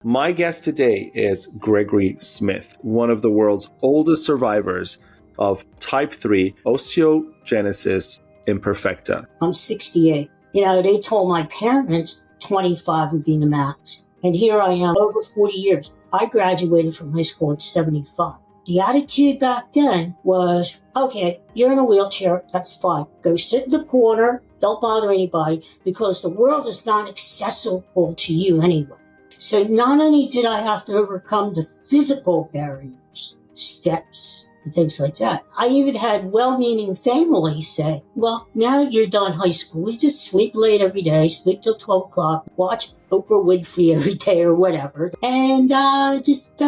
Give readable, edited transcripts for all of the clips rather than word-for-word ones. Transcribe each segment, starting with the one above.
My guest today is Gregory Smith, one of the world's oldest survivors of type 3 Osteogenesis Imperfecta. I'm 68. They told my parents 25 would be the max. And here I am, over 40 years. I graduated from high school at 75. The attitude back then was, okay, you're in a wheelchair, that's fine. Go sit in the corner, don't bother anybody, because the world is not accessible to you anyway. So not only did I have to overcome the physical barriers, steps, and things like that, I even had well-meaning families say, well, now that you're done high school, you just sleep late every day, sleep till 12 o'clock, watch Oprah Winfrey every day or whatever, and just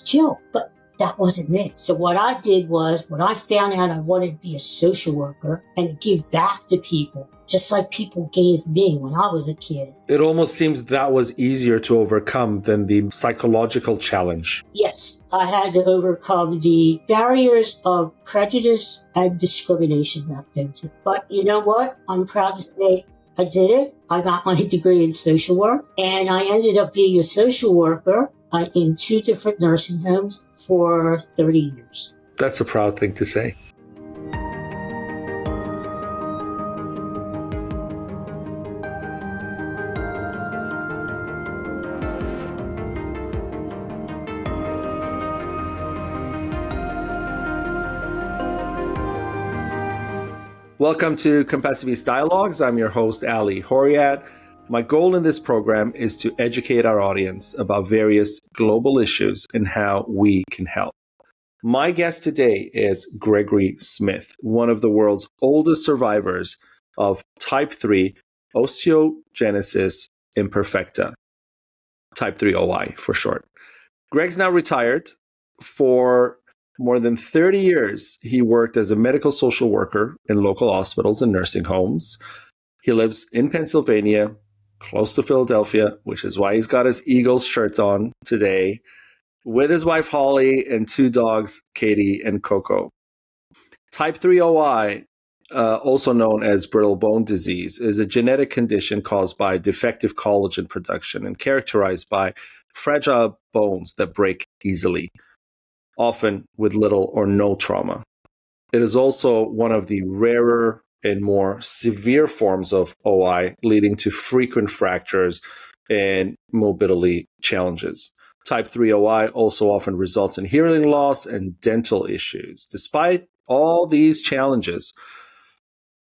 chill. But that wasn't me. So what I did was, when I found out I wanted to be a social worker and give back to people, just like people gave me when I was a kid. It almost seems that was easier to overcome than the psychological challenge. Yes, I had to overcome the barriers of prejudice and discrimination back then too. But you know what? I'm proud to say I did it. I got my degree in social work, and I ended up being a social worker in 2 different nursing homes for 30 years. That's a proud thing to say. Welcome to Compassiviste Dialogues. I'm your host, Ali Horiat. My goal in this program is to educate our audience about various global issues and how we can help. My guest today is Gregory Smith, one of the world's oldest survivors of type 3 Osteogenesis Imperfecta, type 3 OI for short. Greg's now retired. For more than 30 years, he worked as a medical social worker in local hospitals and nursing homes. He lives in Pennsylvania, close to Philadelphia, which is why he's got his Eagles shirt on today, with his wife Holly and 2 dogs, Katie and Coco. Type 3 OI, also known as brittle bone disease, is a genetic condition caused by defective collagen production and characterized by fragile bones that break easily, often with little or no trauma. It is also one of the rarer and more severe forms of OI, leading to frequent fractures and mobility challenges. Type 3 OI also often results in hearing loss and dental issues. Despite all these challenges,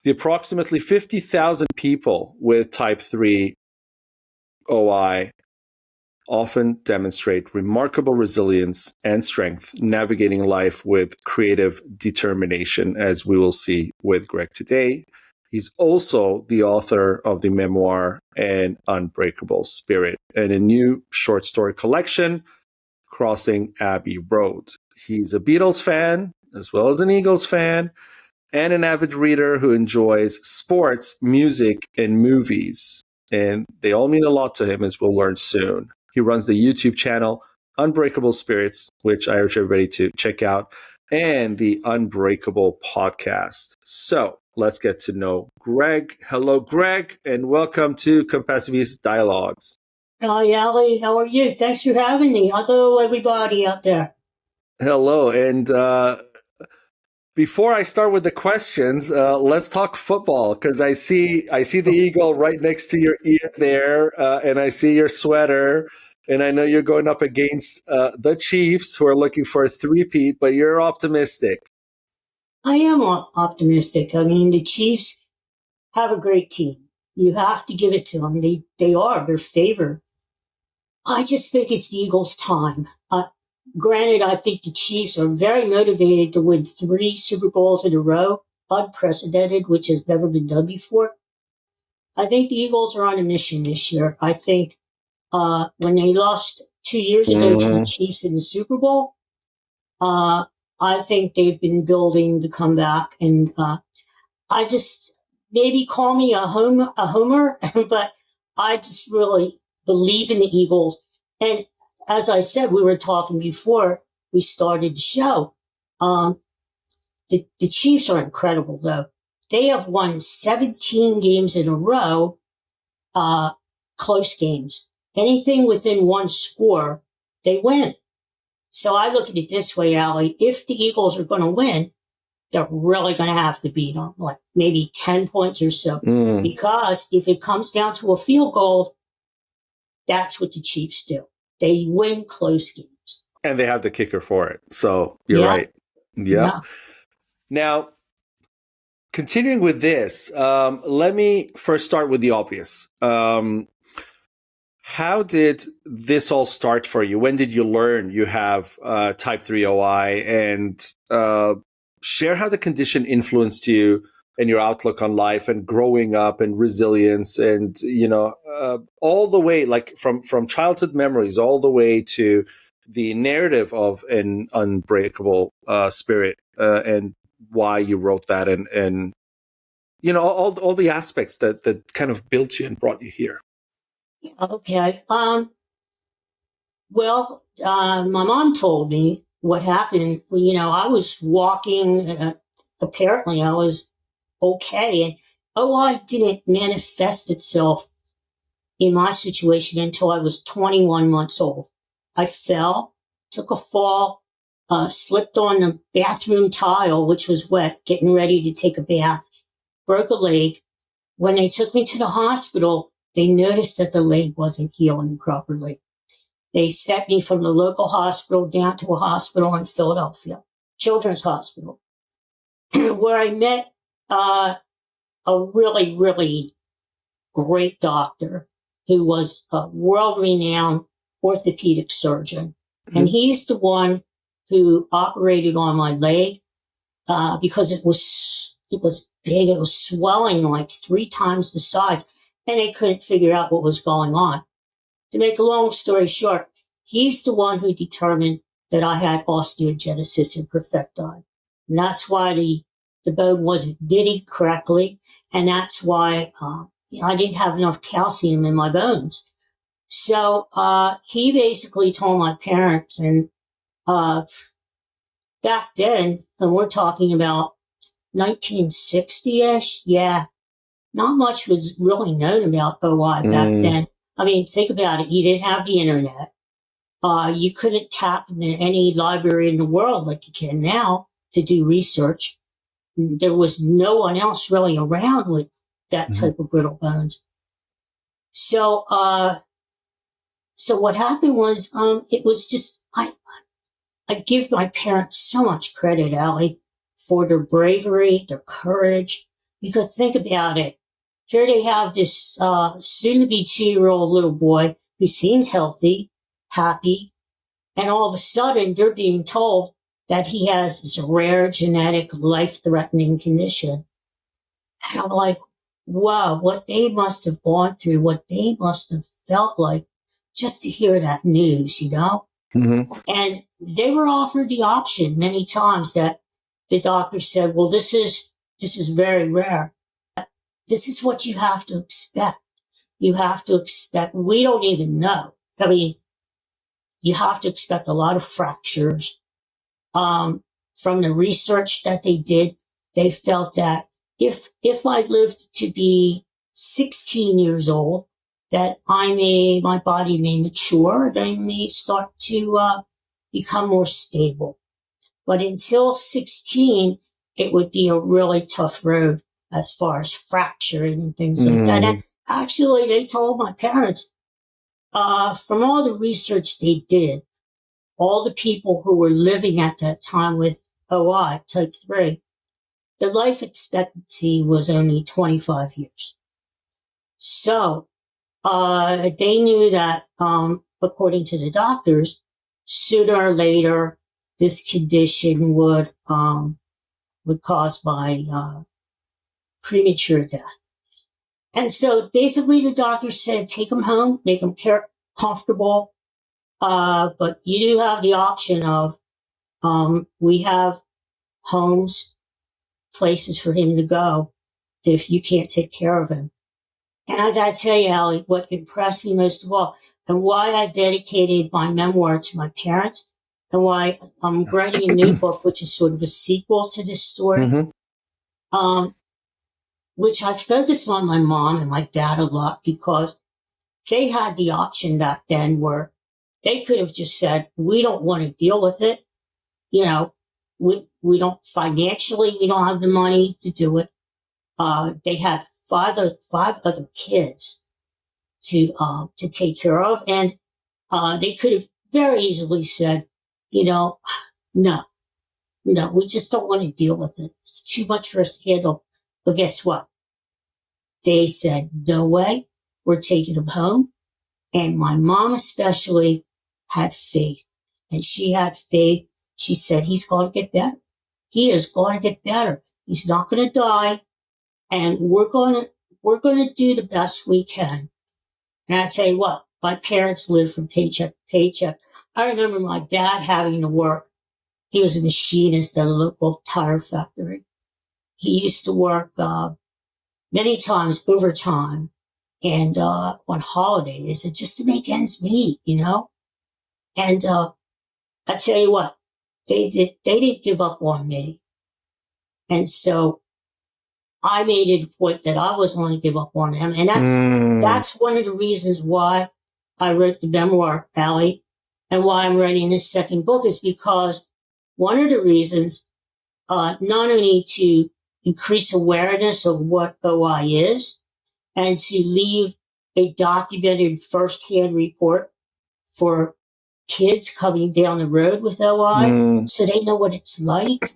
the approximately 50,000 people with type 3 OI often demonstrate remarkable resilience and strength, navigating life with creative determination, as we will see with Greg today. He's also the author of the memoir An Unbreakable Spirit and a new short story collection, Crossing Abbey Road. He's a Beatles fan, as well as an Eagles fan, and an avid reader who enjoys sports, music, and movies. And they all mean a lot to him, as we'll learn soon. He runs the YouTube channel Unbreakable Spirits, which I urge everybody to check out, and the Unbreakable podcast. So let's get to know Greg. Hello, Greg, and welcome to Compassiviste Dialogues. Hi, Ali. How are you? Thanks for having me. Hello, everybody out there. Hello. And before I start with the questions, let's talk football, because I see the eagle right next to your ear there, and I see your sweater, and I know you're going up against the Chiefs, who are looking for a three-peat, but you're optimistic. I am optimistic. I mean, the Chiefs have a great team. You have to give it to them. They're favored. I just think it's the Eagles' time. Granted, I think the Chiefs are very motivated to win 3 Super Bowls in a row, unprecedented, which has never been done before. I think the Eagles are on a mission this year. I think when they lost 2 years ago to the Chiefs in the Super Bowl, I think they've been building the comeback. And I just, maybe call me a homer, but I just really believe in the Eagles. And as I said, we were talking before we started the show. The Chiefs are incredible, though. They have won 17 games in a row, close games. anything within one score, they win. So I look at it this way, Allie. If the Eagles are going to win, they're really going to have to beat them, like maybe 10 points or so. Because if it comes down to a field goal, that's what the Chiefs do. They win close games. And they have the kicker for it. So you're right. Yeah. Now, continuing with this, let me first start with the obvious. How did this all start for you? When did you learn you have type 3 OI? And share how the condition influenced you and your outlook on life and growing up and resilience and, all the way, like from childhood memories all the way to the narrative of An Unbreakable Spirit and why you wrote that and all the aspects that kind of built you and brought you here. Okay. Well, my mom told me what happened. I was walking. Apparently, I was okay, and OI didn't manifest itself in my situation until I was 21 months old. I fell, took a fall, slipped on the bathroom tile, which was wet, getting ready to take a bath, broke a leg. When they took me to the hospital, they noticed that the leg wasn't healing properly. They sent me from the local hospital down to a hospital in Philadelphia, Children's Hospital, where I met a really, really great doctor who was a world-renowned orthopedic surgeon. And he's the one who operated on my leg because it was big. It was swelling like 3 times the size. And they couldn't figure out what was going on. To make a long story short, he's the one who determined that I had Osteogenesis Imperfecta. And that's why the bone wasn't knitted correctly. And that's why I didn't have enough calcium in my bones. So he basically told my parents, and back then, and we're talking about 1960-ish, not much was really known about OI back then. I mean, think about it. You didn't have the internet. You couldn't tap into any library in the world like you can now to do research. There was no one else really around with that type of brittle bones. So what happened was, it was just, I give my parents so much credit, Allie, for their bravery, their courage. Because think about it. Here they have this soon-to-be 2-year-old little boy who seems healthy, happy, and all of a sudden they're being told that he has this rare genetic life-threatening condition. And I'm like, wow, what they must have gone through, what they must have felt like just to hear that news, And they were offered the option many times that the doctor said, well, this is very rare. This is what you have to expect. You have to expect, we don't even know. I mean, you have to expect a lot of fractures. From the research that they did, they felt that if I lived to be 16 years old, that my body may mature, and I may start to become more stable. But until 16, it would be a really tough road as far as fracturing and things like that. And actually, they told my parents, from all the research they did, all the people who were living at that time with OI, type 3, the life expectancy was only 25 years. So, they knew that, according to the doctors, sooner or later, this condition would cause my premature death. And so basically the doctor said, take him home, make him comfortable. But you do have the option of, we have homes, places for him to go if you can't take care of him. And I gotta tell you, Allie, what impressed me most of all, and why I dedicated my memoir to my parents, and why I'm writing a new book, which is sort of a sequel to this story, which I focus on my mom and my dad a lot, because they had the option back then where they could have just said, we don't want to deal with it. You know, we don't financially, we don't have the money to do it. They had five other kids to take care of. And, they could have very easily said, no, we just don't want to deal with it. It's too much for us to handle. But guess what? They said, no way, we're taking him home. And my mom especially had faith. And she had faith. She said, he's going to get better. He is going to get better. He's not going to die. And we're going to do the best we can. And I tell you what, my parents lived from paycheck to paycheck. I remember my dad having to work. He was a machinist at a local tire factory. He used to work many times overtime and on holidays, and just to make ends meet, And I tell you what, they didn't give up on me. And so I made it a point that I wasn't going to give up on them. And that's one of the reasons why I wrote the memoir, Allie, and why I'm writing this second book is because one of the reasons, not only to increase awareness of what OI is and to leave a documented firsthand report for kids coming down the road with OI so they know what it's like.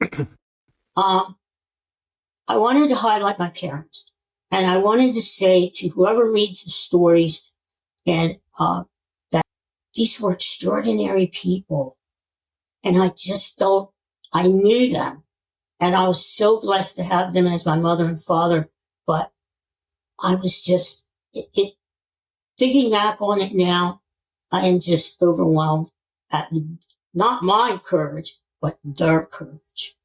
I wanted to highlight my parents, and I wanted to say to whoever reads the stories and that these were extraordinary people. And I knew them. And I was so blessed to have them as my mother and father. But I was just, thinking back on it now, I am just overwhelmed at not my courage, but their courage.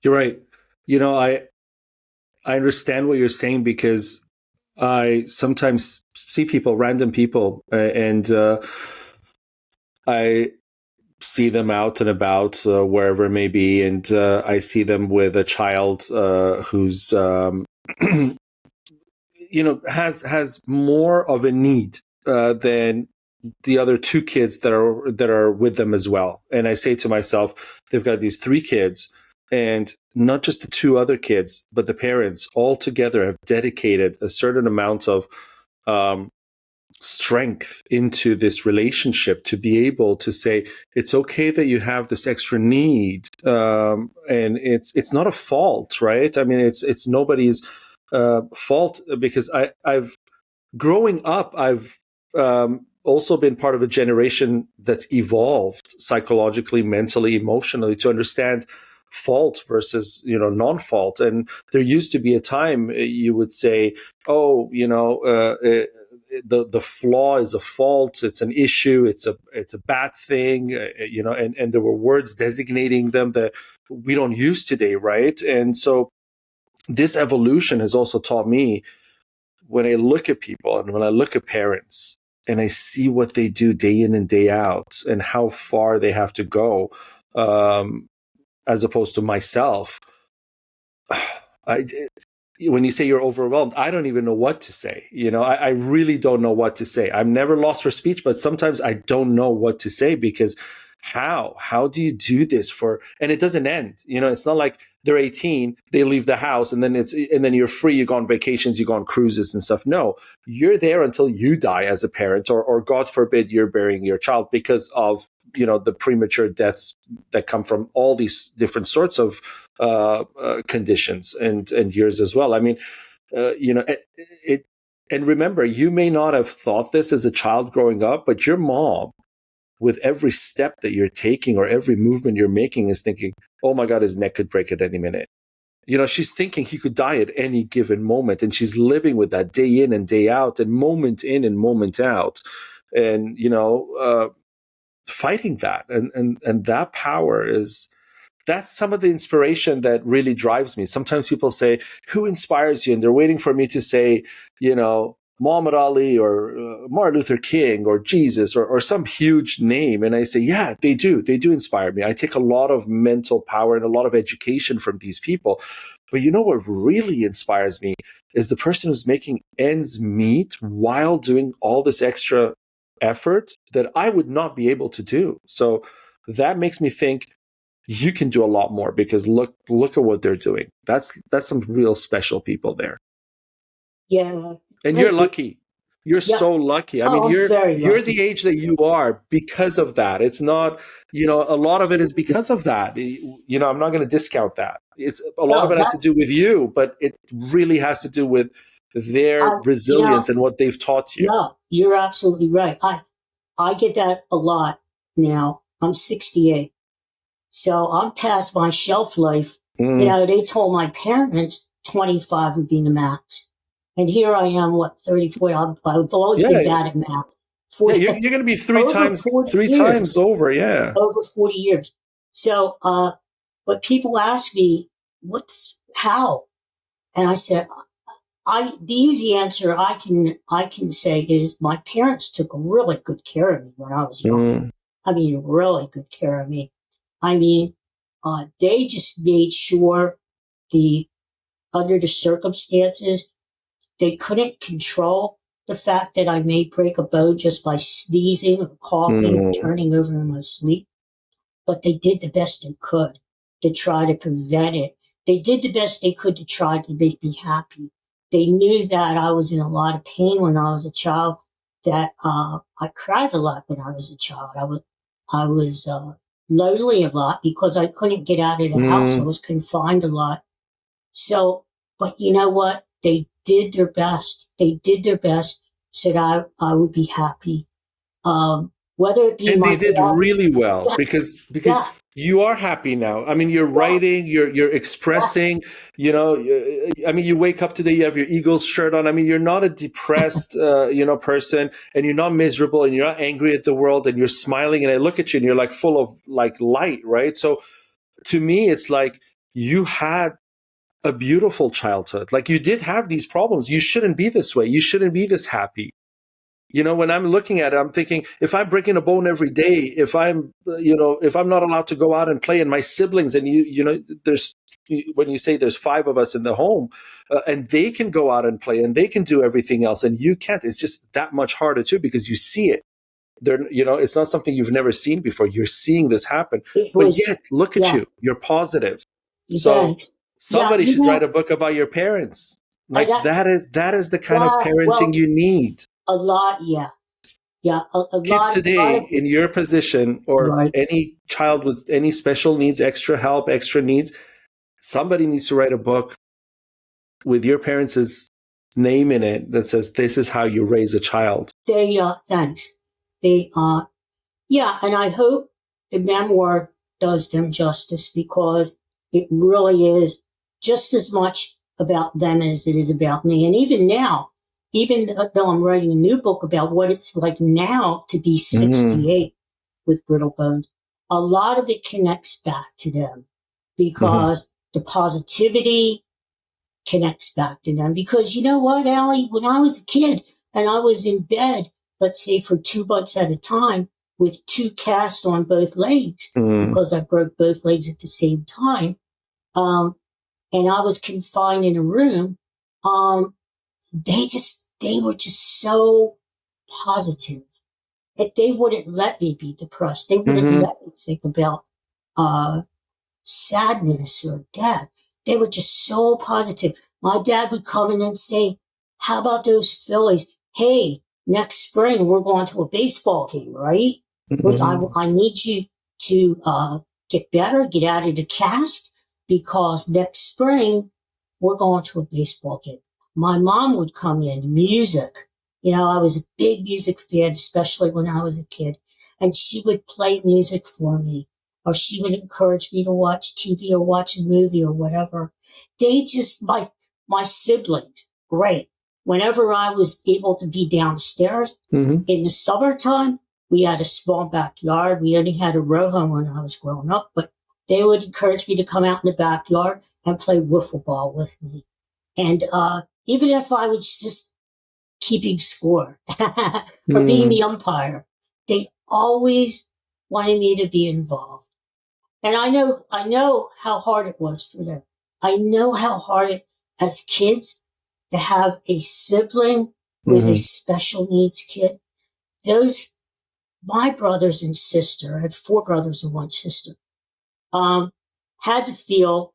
You're right. I understand what you're saying because I sometimes see people, random people, and I see them out and about wherever it may be, and I see them with a child who's has more of a need than the other two kids that are with them as well. And I say to myself, they've got these three kids, and not just the two other kids, but the parents all together have dedicated a certain amount of strength into this relationship to be able to say, it's okay that you have this extra need. And it's not a fault, right? I mean, it's nobody's fault, because I've growing up, I've also been part of a generation that's evolved psychologically, mentally, emotionally to understand fault versus, non-fault. And there used to be a time you would say, oh, the flaw is a fault, it's an issue, it's a bad thing, and there were words designating them that we don't use today, right? And so this evolution has also taught me, when I look at people and when I look at parents and I see what they do day in and day out and how far they have to go, as opposed to myself, when you say you're overwhelmed, I don't even know what to say. I really don't know what to say. I'm never lost for speech, but sometimes I don't know what to say, because how do you do this and it doesn't end. It's not like they're 18, they leave the house and then you're free, you go on vacations, you go on cruises and stuff. No, you're there until you die as a parent, or God forbid you're burying your child because of, the premature deaths that come from all these different sorts of conditions and years as well. I mean, and remember, you may not have thought this as a child growing up, but your mom, with every step that you're taking or every movement you're making, is thinking, oh my God, his neck could break at any minute. She's thinking he could die at any given moment. And she's living with that day in and day out and moment in and moment out. And, fighting that. And that power that's some of the inspiration that really drives me. Sometimes people say, who inspires you? And they're waiting for me to say, Muhammad Ali or Martin Luther King or Jesus or some huge name. And I say, yeah, they do. They do inspire me. I take a lot of mental power and a lot of education from these people. But you know what really inspires me is the person who's making ends meet while doing all this extra effort that I would not be able to do. So that makes me think you can do a lot more, because look at what they're doing. That's some real special people there. Yeah. And I you're do. lucky. You're Yeah. so lucky. I mean, Oh, I'm very you're lucky. the age that you are because of that. It's not, a lot of it is because of that. I'm not going to discount that. It's a lot of No, it has to do with you, but it really has to do with their you know, resilience and what they've taught you. no, you're absolutely right. I get that a lot now. I'm 68. So I'm past my shelf life. Mm. They told my parents 25 would be the max. And here I am, 34. I've always been Yeah, bad at math. yeah. 40, You're going to be over 40 three times years. over. Yeah. Over 40 years. So, but people ask me, how? And I said, the easy answer I can say is my parents took really good care of me when I was young. Mm. I mean, really good care of me. I mean, they just made sure under the circumstances, they couldn't control the fact that I may break a bone just by sneezing or coughing or Mm. turning over in my sleep. But they did the best they could to try to prevent it. They did the best they could to try to make me happy. They knew that I was in a lot of pain when I was a child, that I cried a lot when I was a child. I was lonely a lot because I couldn't get out of the house. I Mm. was confined a lot. So, but you know what? They did their best. They did their best so that I would be happy. Whether it be And my they did dad, really well, yeah, because yeah, you are happy now. I mean, you're yeah, writing, you're yeah. expressing, I mean, you wake up today, you have your Eagles shirt on. I mean, you're not a depressed, person, and you're not miserable, and you're not angry at the world, and you're smiling. And I look at you and you're like full of like light, right? So to me, it's like you had a beautiful childhood. Like, you did have these problems. You shouldn't be this way. You shouldn't be this happy. When I'm looking at it, I'm thinking, if I'm breaking a bone every day, if I'm not allowed to go out and play, and my siblings, and when you say there's 5 of us in the home, and they can go out and play and they can do everything else, and you can't, it's just that much harder too, because you see it. It's not something you've never seen before. You're seeing this happen, It but was, yet look at yeah, you. You're positive. So thanks. Yeah, somebody should write a book about your parents. I Like, got, that is the kind of yeah, parenting well, you need. a lot, yeah, yeah, Kids a lot today of, in your position, or right. any child with any special needs, extra help, extra needs, somebody needs to write a book with your parents' name in it that says, this is how you raise a child. Thanks. They, yeah, and I hope the memoir does them justice, because it really is just as much about them as it is about me. And even now, even though I'm writing a new book about what it's like now to be Mm-hmm. 68 with brittle bones, a lot of it connects back to them, Mm-hmm. because the positivity connects back to them. Because you know what, Allie, when I was a kid and I was in bed, let's say for 2 months at a time, with 2 casts on both legs, Mm-hmm. because I broke both legs at the same time, and I was confined in a room, they were just so positive that they wouldn't let me be depressed. They wouldn't Mm-hmm. let me think about sadness or death. They were just so positive. My dad would come in and say, how about those Phillies? Hey, next spring we're going to a baseball game, right? Mm-hmm. I need you to get better, get out of the cast, because next spring we're going to a baseball game. My mom would come in, music. I was a big music fan, especially when I was a kid. And she would play music for me, or she would encourage me to watch TV or watch a movie or whatever. My siblings, great. Whenever I was able to be downstairs Mm-hmm. in the summertime, we had a small backyard. We only had a row home when I was growing up, but they would encourage me to come out in the backyard and play wiffle ball with me. And even if I was just keeping score or being the umpire. They always wanted me to be involved. And I know how hard it was for them. I know how hard it, as kids, to have a sibling who is a special needs kid. My brothers and sister, I had 4 brothers and 1 sister, had to feel,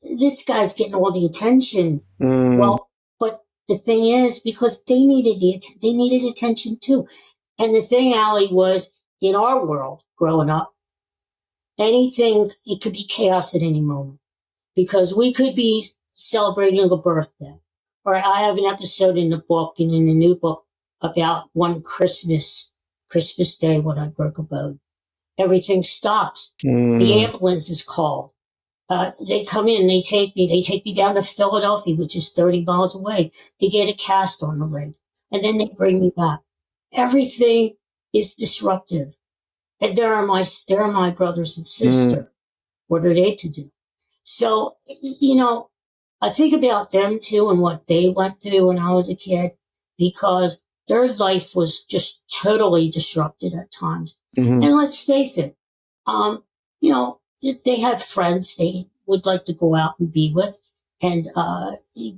this guy's getting all the attention. Well, but the thing is, because they needed attention too. And the thing, Allie, was in our world growing up, it could be chaos at any moment, because we could be celebrating a birthday. Or I have an episode in the book and in the new book about one Christmas Day when I broke a bone. Everything stops. The ambulance is called. They come in, they take me down to Philadelphia, which is 30 miles away, to get a cast on the leg. And then they bring me back. Everything is disruptive. And there are my brothers and sister. What are they to do? So, I think about them too and what they went through when I was a kid, because their life was just totally disrupted at times. And let's face it, they had friends they would like to go out and be with, and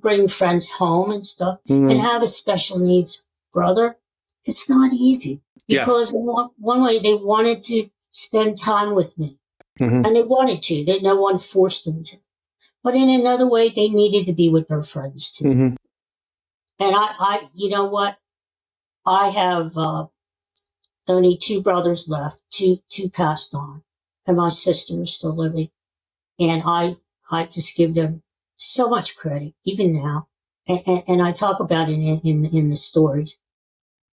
bring friends home and stuff, and have a special needs brother. It's not easy, because in one way they wanted to spend time with me, and they wanted to. No one forced them to. But in another way, they needed to be with their friends too. And you know what? I have only 2 brothers left. Two passed on, and my sister is still living. And I just give them so much credit, even now. And I talk about it in the stories,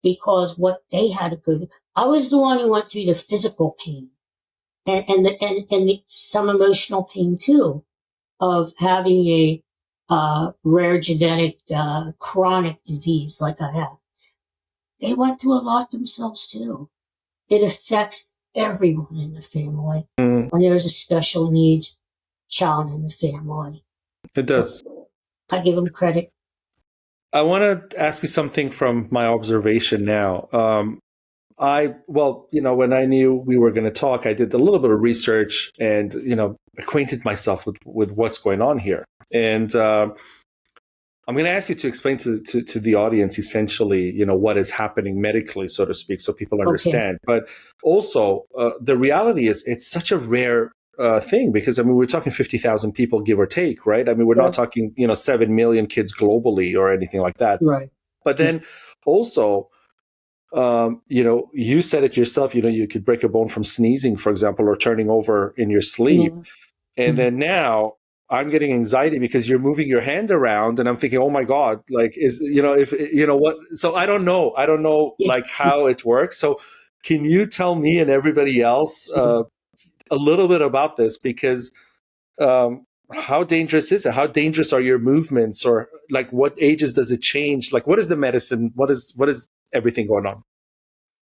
because what they had to go through. I was the one who went through the physical pain and some emotional pain too, of having a rare genetic chronic disease like I have. They went through a lot themselves too. It affects everyone in the family when there's a special needs child in the family. It does. So I give them credit. I want to ask you something from my observation now. When I knew we were going to talk, I did a little bit of research and, acquainted myself with what's going on here. And I'm going to ask you to explain to the audience essentially, what is happening medically, so to speak, so people understand. Okay. But also, the reality is it's such a rare thing, because, we're talking 50,000 people, give or take, right? We're not talking, 7 million kids globally or anything like that. Right. But then also, you said it yourself, you could break a bone from sneezing, for example, or turning over in your sleep. And then now I'm getting anxiety because you're moving your hand around, and I'm thinking, oh my God, so I don't know like how it works. So can you tell me and everybody else a little bit about this? Because how dangerous is it? How dangerous are your movements? Or like, what ages does it change? Like, what is the medicine? What is everything going on?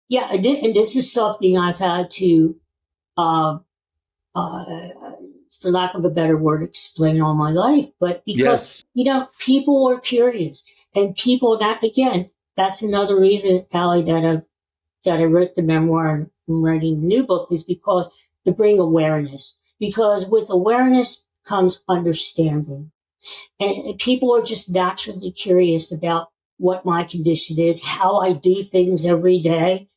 Yeah, and this is something I've had to, for lack of a better word, explain all my life. But because, people are curious, and that's another reason, Allie, that I wrote the memoir and I'm writing the new book, is because to bring awareness. Because with awareness comes understanding. And people are just naturally curious about what my condition is, how I do things every day.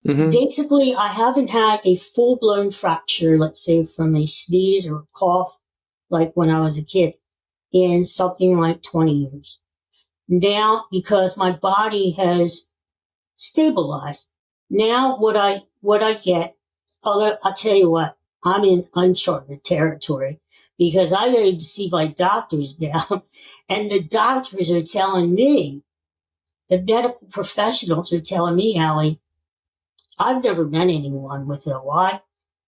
Basically, I haven't had a full-blown fracture, let's say from a sneeze or a cough, like when I was a kid, in something like 20 years. Now, because my body has stabilized, now what I get, although I'll tell you what, I'm in uncharted territory, because I go to see my doctors now, and the doctors are telling me, the medical professionals are telling me, Allie, I've never met anyone with OI,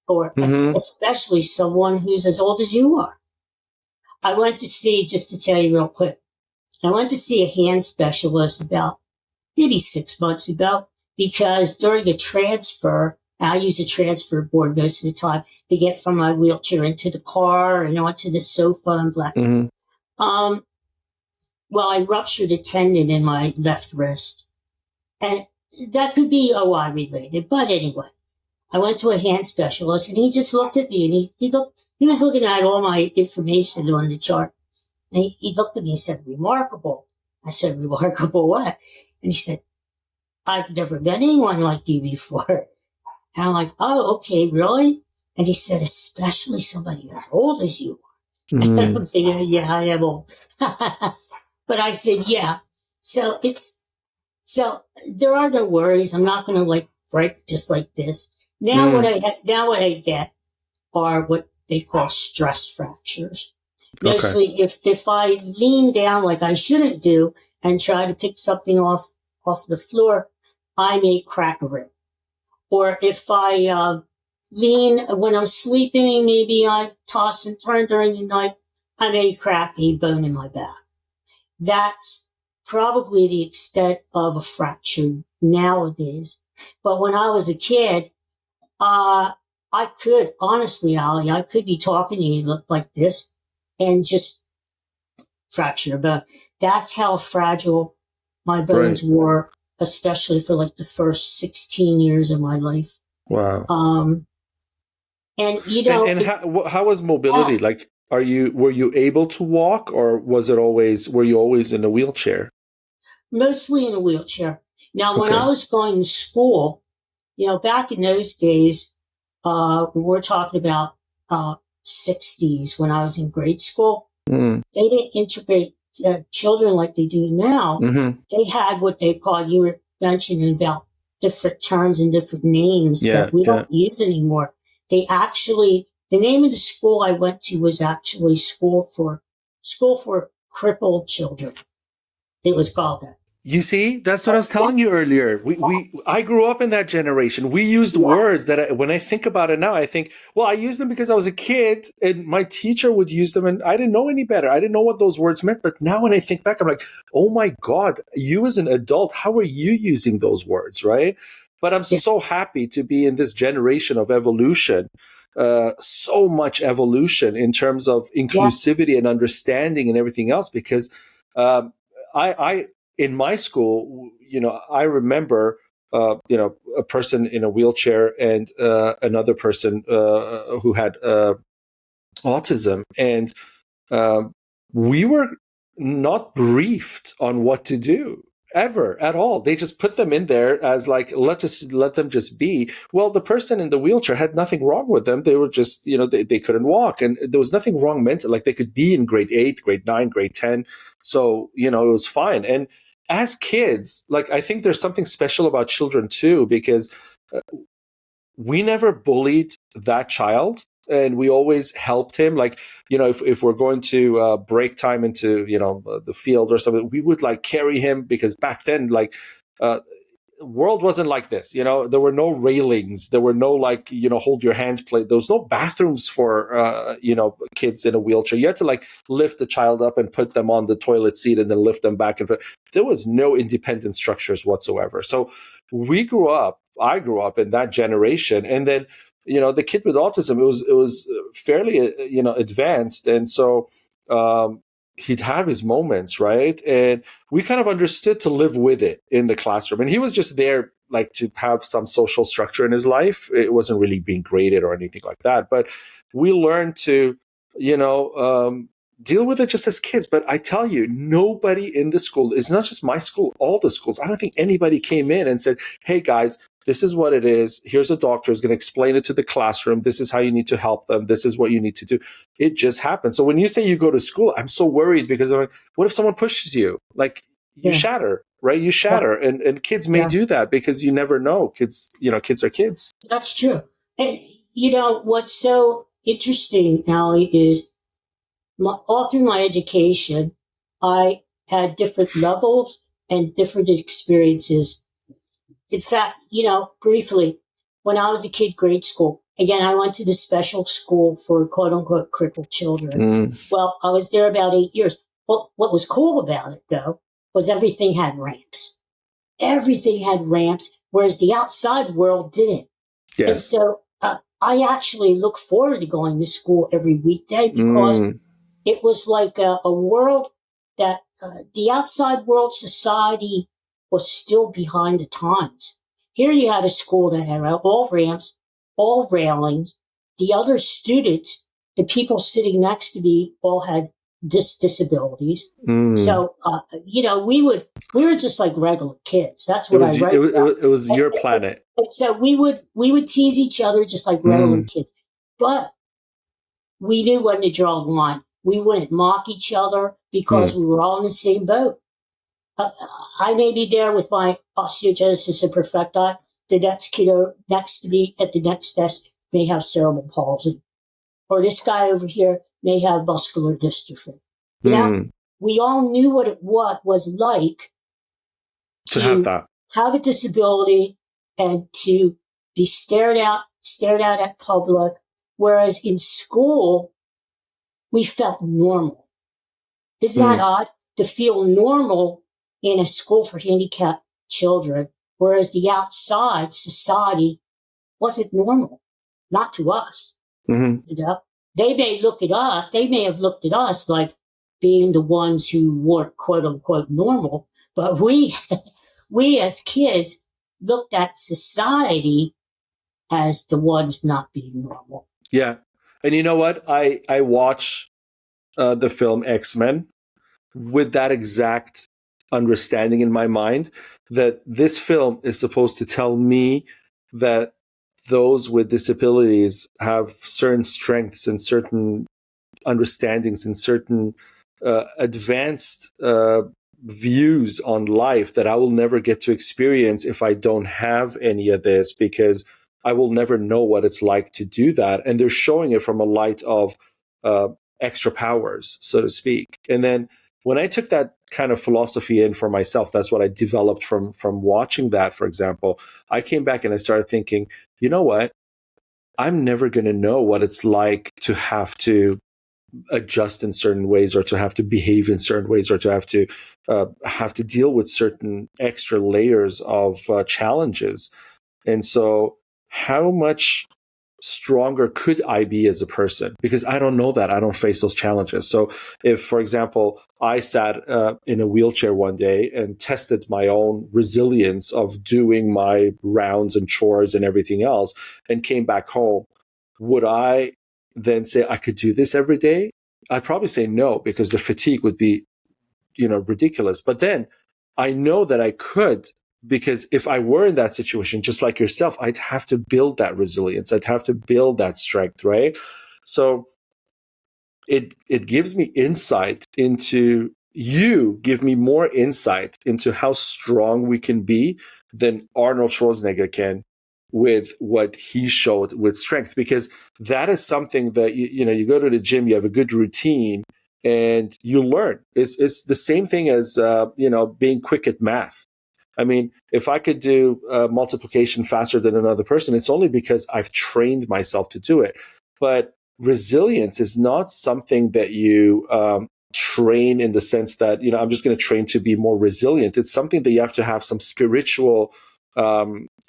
or especially someone who's as old as you are. I went to see, just to tell you real quick, I went to see a hand specialist about maybe 6 months ago, because during a transfer, I use a transfer board most of the time to get from my wheelchair into the car and onto the sofa and black. Well, I ruptured a tendon in my left wrist. And that could be OI related. But anyway, I went to a hand specialist and he just looked at me and he was looking at all my information on the chart. And he looked at me and said, remarkable. I said, remarkable what? And he said, I've never met anyone like you before. And I'm like, oh, okay, really? And he said, especially somebody as old as you are. And I'm thinking, yeah, I am old. But I said, yeah. So there are no worries. I'm not going to like break just like this. Now what I get are what they call stress fractures. Mostly if I lean down like I shouldn't do and try to pick something off the floor, I may crack a rib. Or if I lean when I'm sleeping, maybe I toss and turn during the night, I may crack a bone in my back. That's probably the extent of a fracture nowadays. But when I was a kid, I could, honestly, Allie, I could be talking to you like this and just fracture a bone. That's how fragile my bones were, especially for like the first 16 years of my life. Wow. And you know, and how was mobility? Like, were you able to walk, or were you always in a wheelchair? Mostly in a wheelchair. Now, when I was going to school, you know, back in those days, we're talking about 60s when I was in grade school. They didn't integrate children like they do now. They had what they called, you were mentioning about different terms and different names that we don't use anymore. The name of the school I went to was actually School for Crippled Children. It was called that. You see, that's what I was telling you earlier. I grew up in that generation. We used words that when I think about it now, I think, well, I used them because I was a kid and my teacher would use them and I didn't know any better. I didn't know what those words meant. But now when I think back, I'm like, oh my God, you as an adult, how are you using those words, right? But I'm so happy to be in this generation of evolution. So much evolution in terms of inclusivity and understanding and everything else, because in my school, you know, I remember, you know, a person in a wheelchair and another person who had autism, and we were not briefed on what to do ever at all. They just put them in there as like, let them just be. Well, the person in the wheelchair had nothing wrong with them. They were just, you know, they couldn't walk, and there was nothing wrong mentally. Like they could be in grade 8, grade 9, grade 10. So, you know, it was fine. And as kids, like, I think there's something special about children too, because we never bullied that child. And we always helped him. Like, you know, if we're going to break time into, you know, the field or something, we would like carry him, because back then, like, world wasn't like this. You know, there were no railings. There were no, like, you know, hold your hand play. There was no bathrooms for, you know, kids in a wheelchair. You had to like lift the child up and put them on the toilet seat and then lift them back. And there was no independent structures whatsoever. So I grew up in that generation. And then, you know, the kid with autism, it was fairly, you know, advanced. And so he'd have his moments, right? And we kind of understood to live with it in the classroom. And he was just there, like, to have some social structure in his life. It wasn't really being graded or anything like that. But we learned to, you know, deal with it just as kids. But I tell you, nobody in the school, it's not just my school, all the schools, I don't think anybody came in and said, hey, guys, this is what it is. Here's a doctor who's going to explain it to the classroom. This is how you need to help them. This is what you need to do. It just happens. So when you say you go to school, I'm so worried, because I'm like, what if someone pushes you? Like, you shatter, right? You shatter. And kids may do that, because you never know. Kids, you know, kids are kids. That's true. And, you know, what's so interesting, Allie, is all through my education, I had different levels and different experiences. In fact, you know, briefly, when I was a kid, grade school, again, I went to the special school for quote unquote crippled children. Well, I was there about 8 years. Well, what was cool about it, though, was everything had ramps. Everything had ramps, whereas the outside world didn't. Yes. And so I actually look forward to going to school every weekday, because it was like a world that the outside world society was still behind the times. Here you had a school that had all ramps, all railings. The other students, the people sitting next to me, all had disabilities. So, we were just like regular kids. That's what I write about. It was your planet. And so we would tease each other just like regular kids. But we knew when to draw the line. We wouldn't mock each other because we were all in the same boat. I may be there with my Osteogenesis Imperfecta. The next kiddo next to me at the next desk may have cerebral palsy. Or this guy over here may have muscular dystrophy. You know, we all knew what it was like to have a disability and to be stared at at public. Whereas in school, we felt normal. Isn't that odd? To feel normal in a school for handicapped children, whereas the outside society wasn't normal, not to us. You know, they may have looked at us like being the ones who weren't quote unquote normal, but we as kids looked at society as the ones not being normal. Yeah. And you know what? I watch the film X-Men with that exact understanding in my mind, that this film is supposed to tell me that those with disabilities have certain strengths and certain understandings and certain advanced views on life that I will never get to experience if I don't have any of this, because I will never know what it's like to do that. And they're showing it from a light of extra powers, so to speak. And then when I took that kind of philosophy in for myself, that's what I developed from watching that, for example. I came back and I started thinking, you know what? I'm never going to know what it's like to have to adjust in certain ways, or to have to behave in certain ways, or to have to deal with certain extra layers of challenges. And so how much stronger could I be as a person? Because I don't know that. I don't face those challenges. So if, for example, I sat in a wheelchair one day and tested my own resilience of doing my rounds and chores and everything else and came back home, would I then say I could do this every day? I'd probably say no, because the fatigue would be, ridiculous. But then I know that I could, because if I were in that situation, just like yourself, I'd have to build that resilience. I'd have to build that strength, right? So it gives me insight into, you give me more insight into how strong we can be than Arnold Schwarzenegger can with what he showed with strength, because that is something that, you go to the gym, you have a good routine, and you learn. It's the same thing as, being quick at math. I mean, if I could do multiplication faster than another person, it's only because I've trained myself to do it. But resilience is not something that you train in the sense that, I'm just going to train to be more resilient. It's something that you have to have some spiritual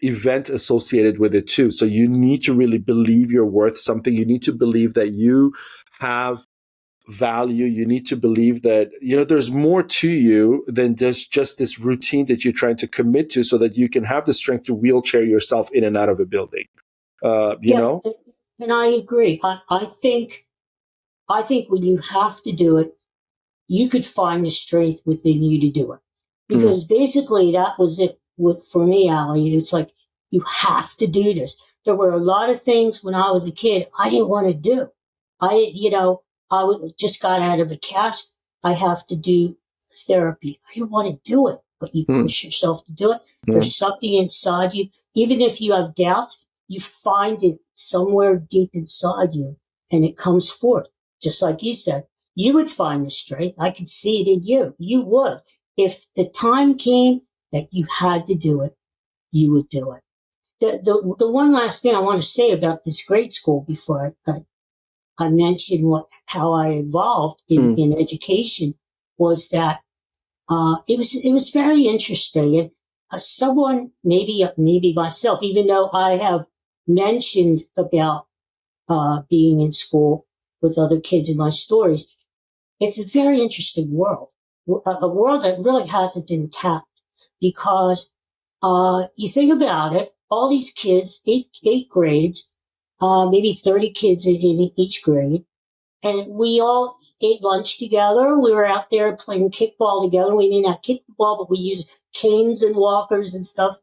event associated with it too. So you need to really believe you're worth something. You need to believe that you have value. You need to believe that, there's more to you than just this routine that you're trying to commit to, so that you can have the strength to wheelchair yourself in and out of a building. You know? And I agree. I think when you have to do it, you could find the strength within you to do it. Because basically that was it for me, Ali. It's like, you have to do this. There were a lot of things when I was a kid I didn't want to do. I just got out of a cast. I have to do therapy. I didn't want to do it, but you push yourself to do it. There's something inside you. Even if you have doubts, you find it somewhere deep inside you and it comes forth. Just like you said, you would find the strength. I could see it in you. You would. If the time came that you had to do it, you would do it. The one last thing I want to say about this grade school before I mentioned how I evolved in education was that it was very interesting. And someone, maybe myself, even though I have mentioned about being in school with other kids in my stories, it's a very interesting world. a world that really hasn't been tapped, because you think about it, all these kids, eight grades, maybe 30 kids in each grade, and we all ate lunch together. We were out there playing kickball together. We may not kick the ball, but we use canes and walkers and stuff.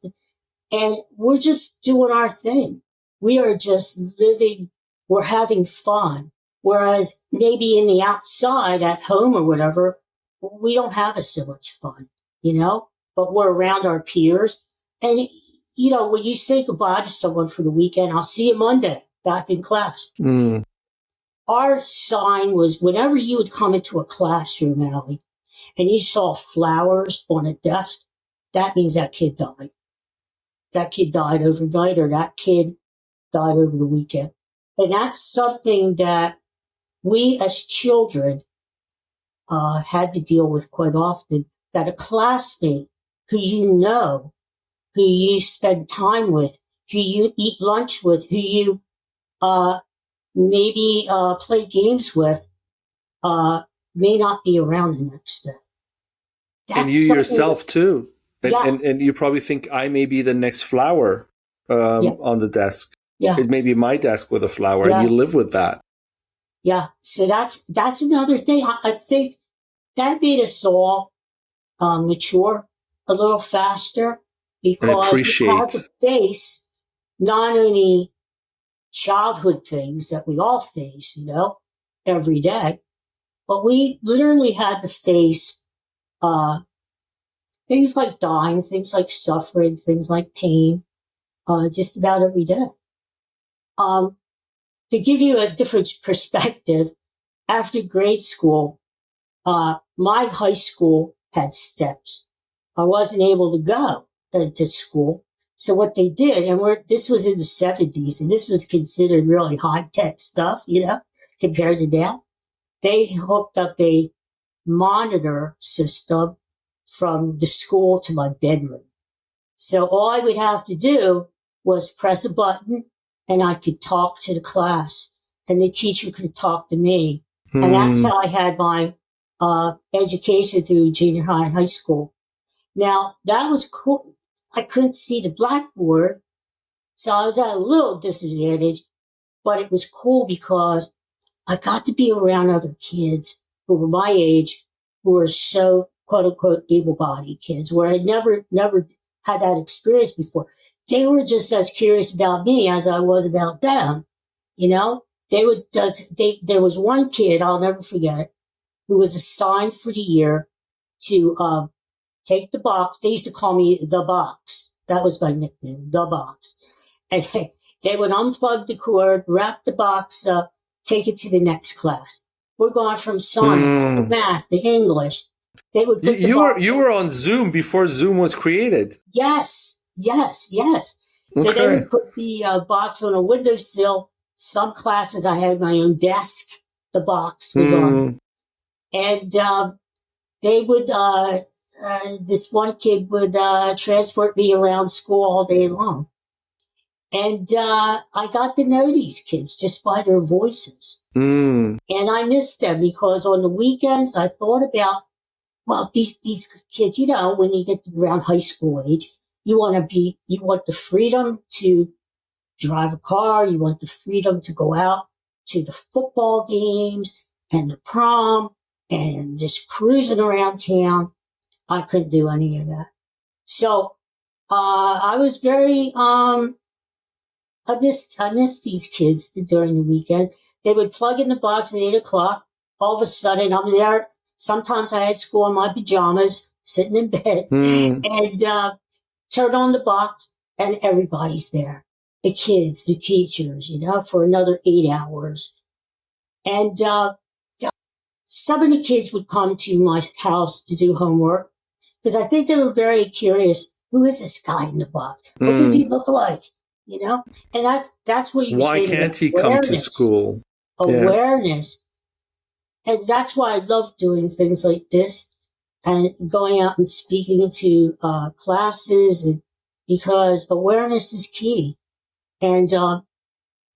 And we're just doing our thing. We are just living. We're having fun. Whereas maybe in the outside at home or whatever, we don't have so much fun, but we're around our peers. And, when you say goodbye to someone for the weekend, I'll see you Monday back in class. Our sign was whenever you would come into a classroom, Allie, and you saw flowers on a desk, that means that kid died. That kid died overnight, or that kid died over the weekend. And that's something that we as children had to deal with quite often, that a classmate who who you spend time with, who you eat lunch with, who you maybe play games with, may not be around the next day. And you yourself too. And you probably think I may be the next flower on the desk. Yeah. It may be my desk with a flower, and you live with that. Yeah. So that's another thing. I think that made us all mature a little faster, because we had to face not only childhood things that we all face, every day, but we literally had to face things like dying, things like suffering, things like pain, just about every day. To give you a different perspective, after grade school, my high school had steps. I wasn't able to go to school. So what they did, and this was in the 70s, and this was considered really high-tech stuff, compared to now. They hooked up a monitor system from the school to my bedroom. So all I would have to do was press a button, and I could talk to the class, and the teacher could talk to me. And that's how I had my education through junior high and high school. Now, that was cool. I couldn't see the blackboard, so I was at a little disadvantage, but it was cool because I got to be around other kids who were my age, who were so, quote unquote, able-bodied kids, where I never had that experience before. They were just as curious about me as I was about them. They would, there was one kid, I'll never forget it, who was assigned for the year to, take the box. They used to call me the box. That was my nickname, the box. And they would unplug the cord, wrap the box up, take it to the next class. We're going from science to math to English. They would put you were on Zoom before Zoom was created. Yes. So they would put the box on a windowsill. Some classes I had my own desk. The box was on. And they would, this one kid would transport me around school all day long. And I got to know these kids just by their voices. And I missed them, because on the weekends I thought about, well, these kids, when you get around high school age, you want the freedom to drive a car. You want the freedom to go out to the football games and the prom and just cruising around town. I couldn't do any of that. So, I was very, I missed these kids during the weekend. They would plug in the box at 8:00. All of a sudden I'm there. Sometimes I had school in my pajamas, sitting in bed, and, turn on the box, and everybody's there. The kids, the teachers, for another 8 hours. And, some of the kids would come to my house to do homework, because I think they were very curious. Who is this guy in the box? What does he look like? And that's what you say. Why can't he come to school? Awareness. And that's why I love doing things like this and going out and speaking to classes, and because awareness is key. And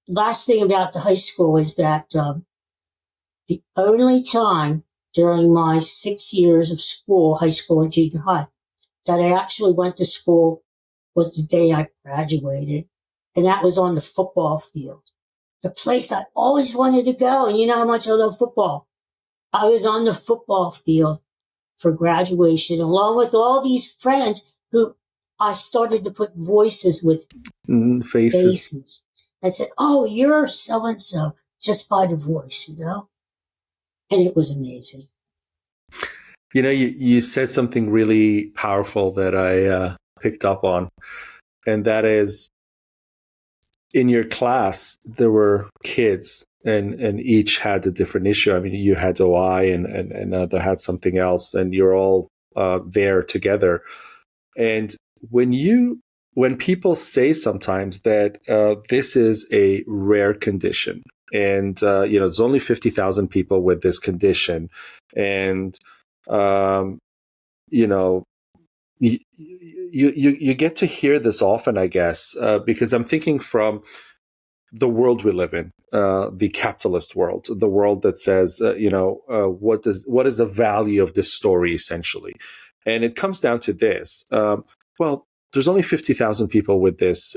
last thing about the high school is that the only time during my 6 years of school, high school and junior high, that I actually went to school was the day I graduated. And that was on the football field. The place I always wanted to go. And you know how much I love football. I was on the football field for graduation, along with all these friends who I started to put voices with faces. I said, oh, you're so-and-so, just by the voice, you know? And it was amazing. You know, you said something really powerful that I picked up on, and that is, in your class, there were kids, and each had a different issue. I mean, you had OI, and another had something else, and you're all there together. And when people say sometimes that this is a rare condition, and there's only 50,000 people with this condition, and you get to hear this often, I guess, because I'm thinking from the world we live in, the capitalist world, the world that says, what is the value of this story, essentially? And it comes down to this. Well, there's only 50,000 people with this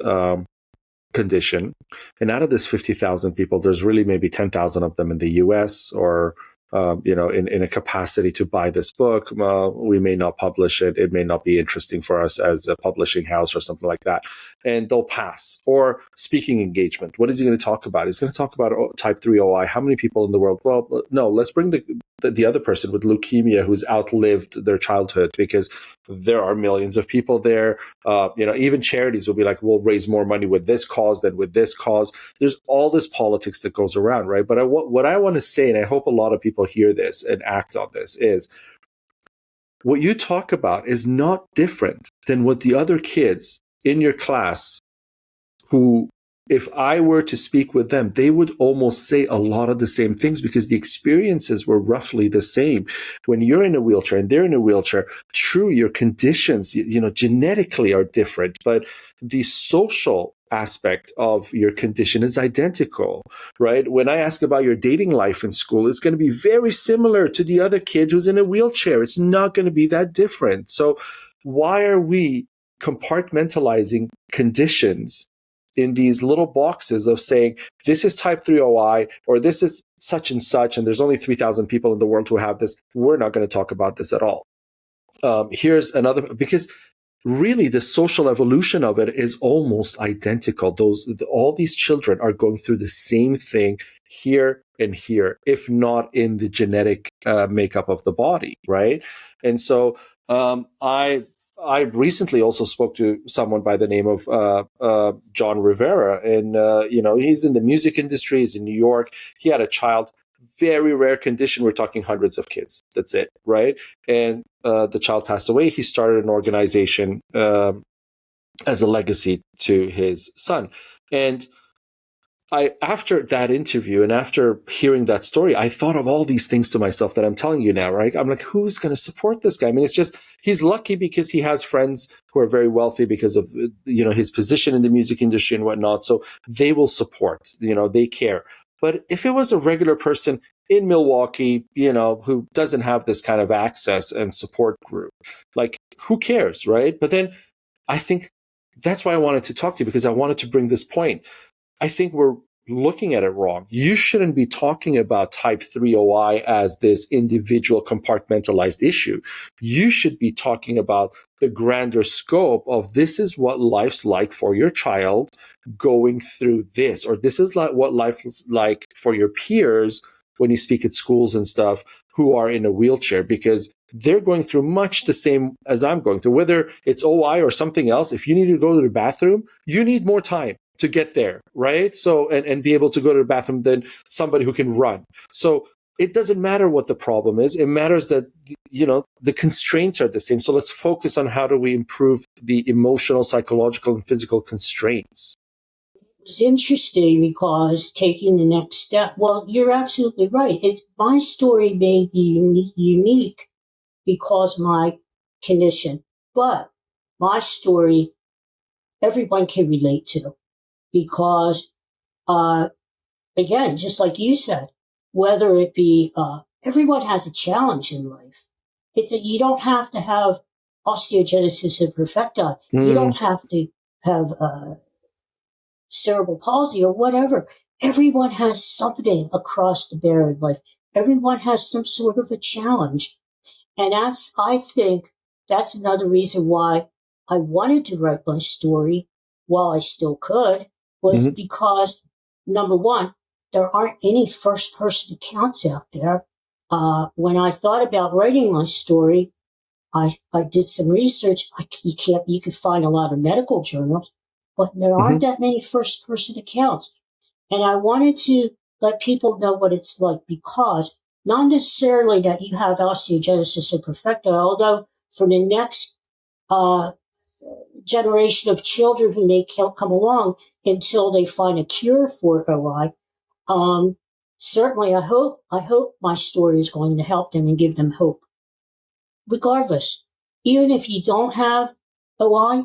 condition. And out of this 50,000 people, there's really maybe 10,000 of them in the US, or in a capacity to buy this book. We may not publish it. It may not be interesting for us as a publishing house or something like that. And they'll pass. Or speaking engagement. What is he going to talk about? He's going to talk about type 3 OI. How many people in the world? Well, no, let's bring the other person with leukemia who's outlived their childhood, because there are millions of people there. Even charities will be like, we'll raise more money with this cause than with this cause. There's all this politics that goes around, right? But what I want to say, and I hope a lot of people hear this and act on this, is what you talk about is not different than what the other kids in your class, who, if I were to speak with them, they would almost say a lot of the same things, because the experiences were roughly the same. When you're in a wheelchair and they're in a wheelchair, true, your conditions, genetically are different, but the social aspect of your condition is identical, right? When I ask about your dating life in school, it's going to be very similar to the other kid who's in a wheelchair. It's not going to be that different. So why are we compartmentalizing conditions in these little boxes of saying, this is type 3 OI, or this is such and such, and there's only 3,000 people in the world who have this? We're not going to talk about this at all. Here's another, because really the social evolution of it is almost identical. All these children are going through the same thing here and here, if not in the genetic makeup of the body, right? And so I recently also spoke to someone by the name of John Rivera, and he's in the music industry. He's in New York. He had a child, very rare condition. We're talking hundreds of kids. That's it, right? And the child passed away. He started an organization as a legacy to his son. And after that interview and after hearing that story, I thought of all these things to myself that I'm telling you now, right? I'm like, who's going to support this guy? I mean, it's just, he's lucky because he has friends who are very wealthy because of, his position in the music industry and whatnot. So they will support, they care. But if it was a regular person in Milwaukee, who doesn't have this kind of access and support group, like, who cares, right? But then I think that's why I wanted to talk to you, because I wanted to bring this point. I think we're looking at it wrong. You shouldn't be talking about type 3 OI as this individual compartmentalized issue. You should be talking about the grander scope of, this is what life's like for your child going through this, or this is like what life is like for your peers when you speak at schools and stuff who are in a wheelchair, because they're going through much the same as I'm going through, whether it's OI or something else. If you need to go to the bathroom, you need more time to get there, right? So, and be able to go to the bathroom than somebody who can run. So it doesn't matter what the problem is. It matters that, the constraints are the same. So let's focus on how do we improve the emotional, psychological, and physical constraints. It's interesting because taking the next step, well, you're absolutely right. My story may be unique because of my condition, but my story, everyone can relate to. Because, again, just like you said, whether it be everyone has a challenge in life. You don't have to have osteogenesis imperfecta. You don't have to have cerebral palsy or whatever. Everyone has something across the bear in life. Everyone has some sort of a challenge. And I think that's another reason why I wanted to write my story while I still could, was because, number one, there aren't any first person accounts out there. When I thought about writing my story, I did some research. You can find a lot of medical journals, but there aren't that many first person accounts. And I wanted to let people know what it's like, because not necessarily that you have osteogenesis imperfecta, although for the next generation of children who may come along until they find a cure for OI, certainly I hope my story is going to help them and give them hope. Regardless, even if you don't have OI,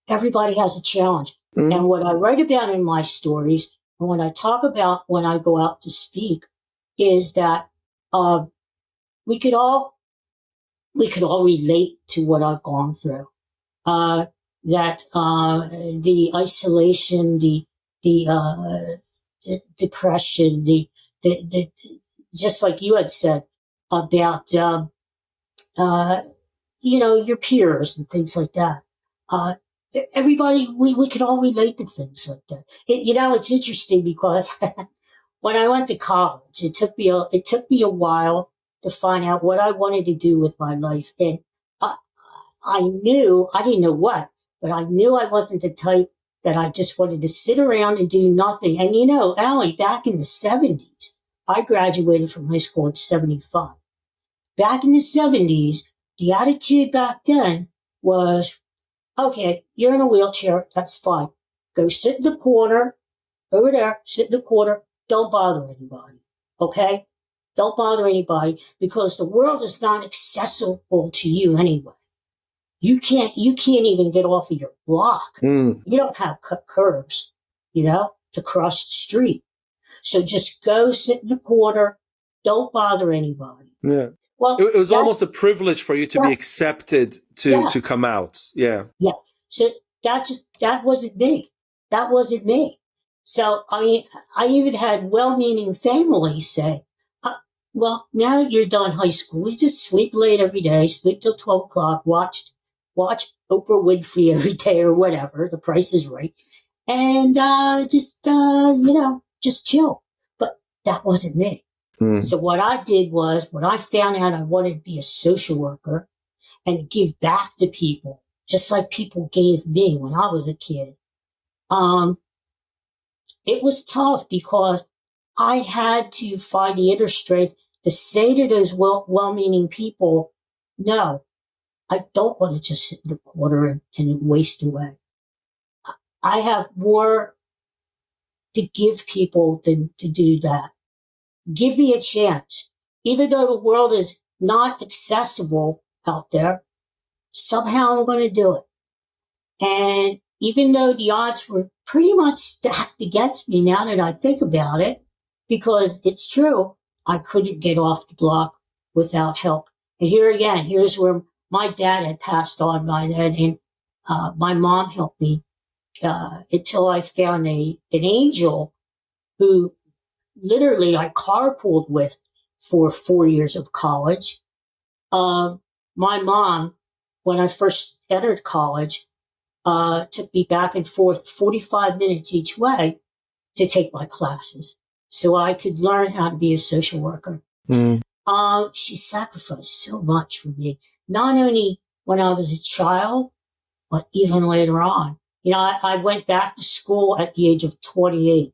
everybody has a challenge. And what I write about in my stories, and what I talk about when I go out to speak, is that we could all relate to what I've gone through. That the isolation, the depression, the just like you had said about your peers and things like that. Everybody, we can all relate to things like that. It's interesting because when I went to college, it took me a while to find out what I wanted to do with my life. And I didn't know what, but I knew I wasn't the type that I just wanted to sit around and do nothing. And Allie, back in the 70s, I graduated from high school in 75. Back in the 70s, the attitude back then was, okay, you're in a wheelchair, that's fine. Go sit in the corner, over there, sit in the corner, don't bother anybody, okay? Don't bother anybody, because the world is not accessible to you anyway. You can't even get off of your block. You don't have cut curbs, to cross the street. So just go sit in the corner, don't bother anybody. Yeah. Well, it was almost a privilege for you to be accepted to come out. Yeah. Yeah. So that wasn't me. That wasn't me. So, I even had well-meaning families say, well, now that you're done high school, you just sleep late every day, sleep till 12 o'clock, watch Oprah Winfrey every day or whatever, The Price is Right. And, just chill. But that wasn't me. So what I did was, when I found out I wanted to be a social worker and give back to people, just like people gave me when I was a kid, it was tough, because I had to find the inner strength to say to those well-meaning people, no, I don't want to just sit in the corner and waste away. I have more to give people than to do that. Give me a chance. Even though the world is not accessible out there, somehow I'm going to do it. And even though the odds were pretty much stacked against me, now that I think about it, because it's true, I couldn't get off the block without help. And here's where my dad had passed on by then, and my mom helped me until I found an angel who literally I carpooled with for 4 years of college. My mom, when I first entered college, took me back and forth 45 minutes each way to take my classes so I could learn how to be a social worker. She sacrificed so much for me, not only when I was a child, but even later on. I went back to school at the age of 28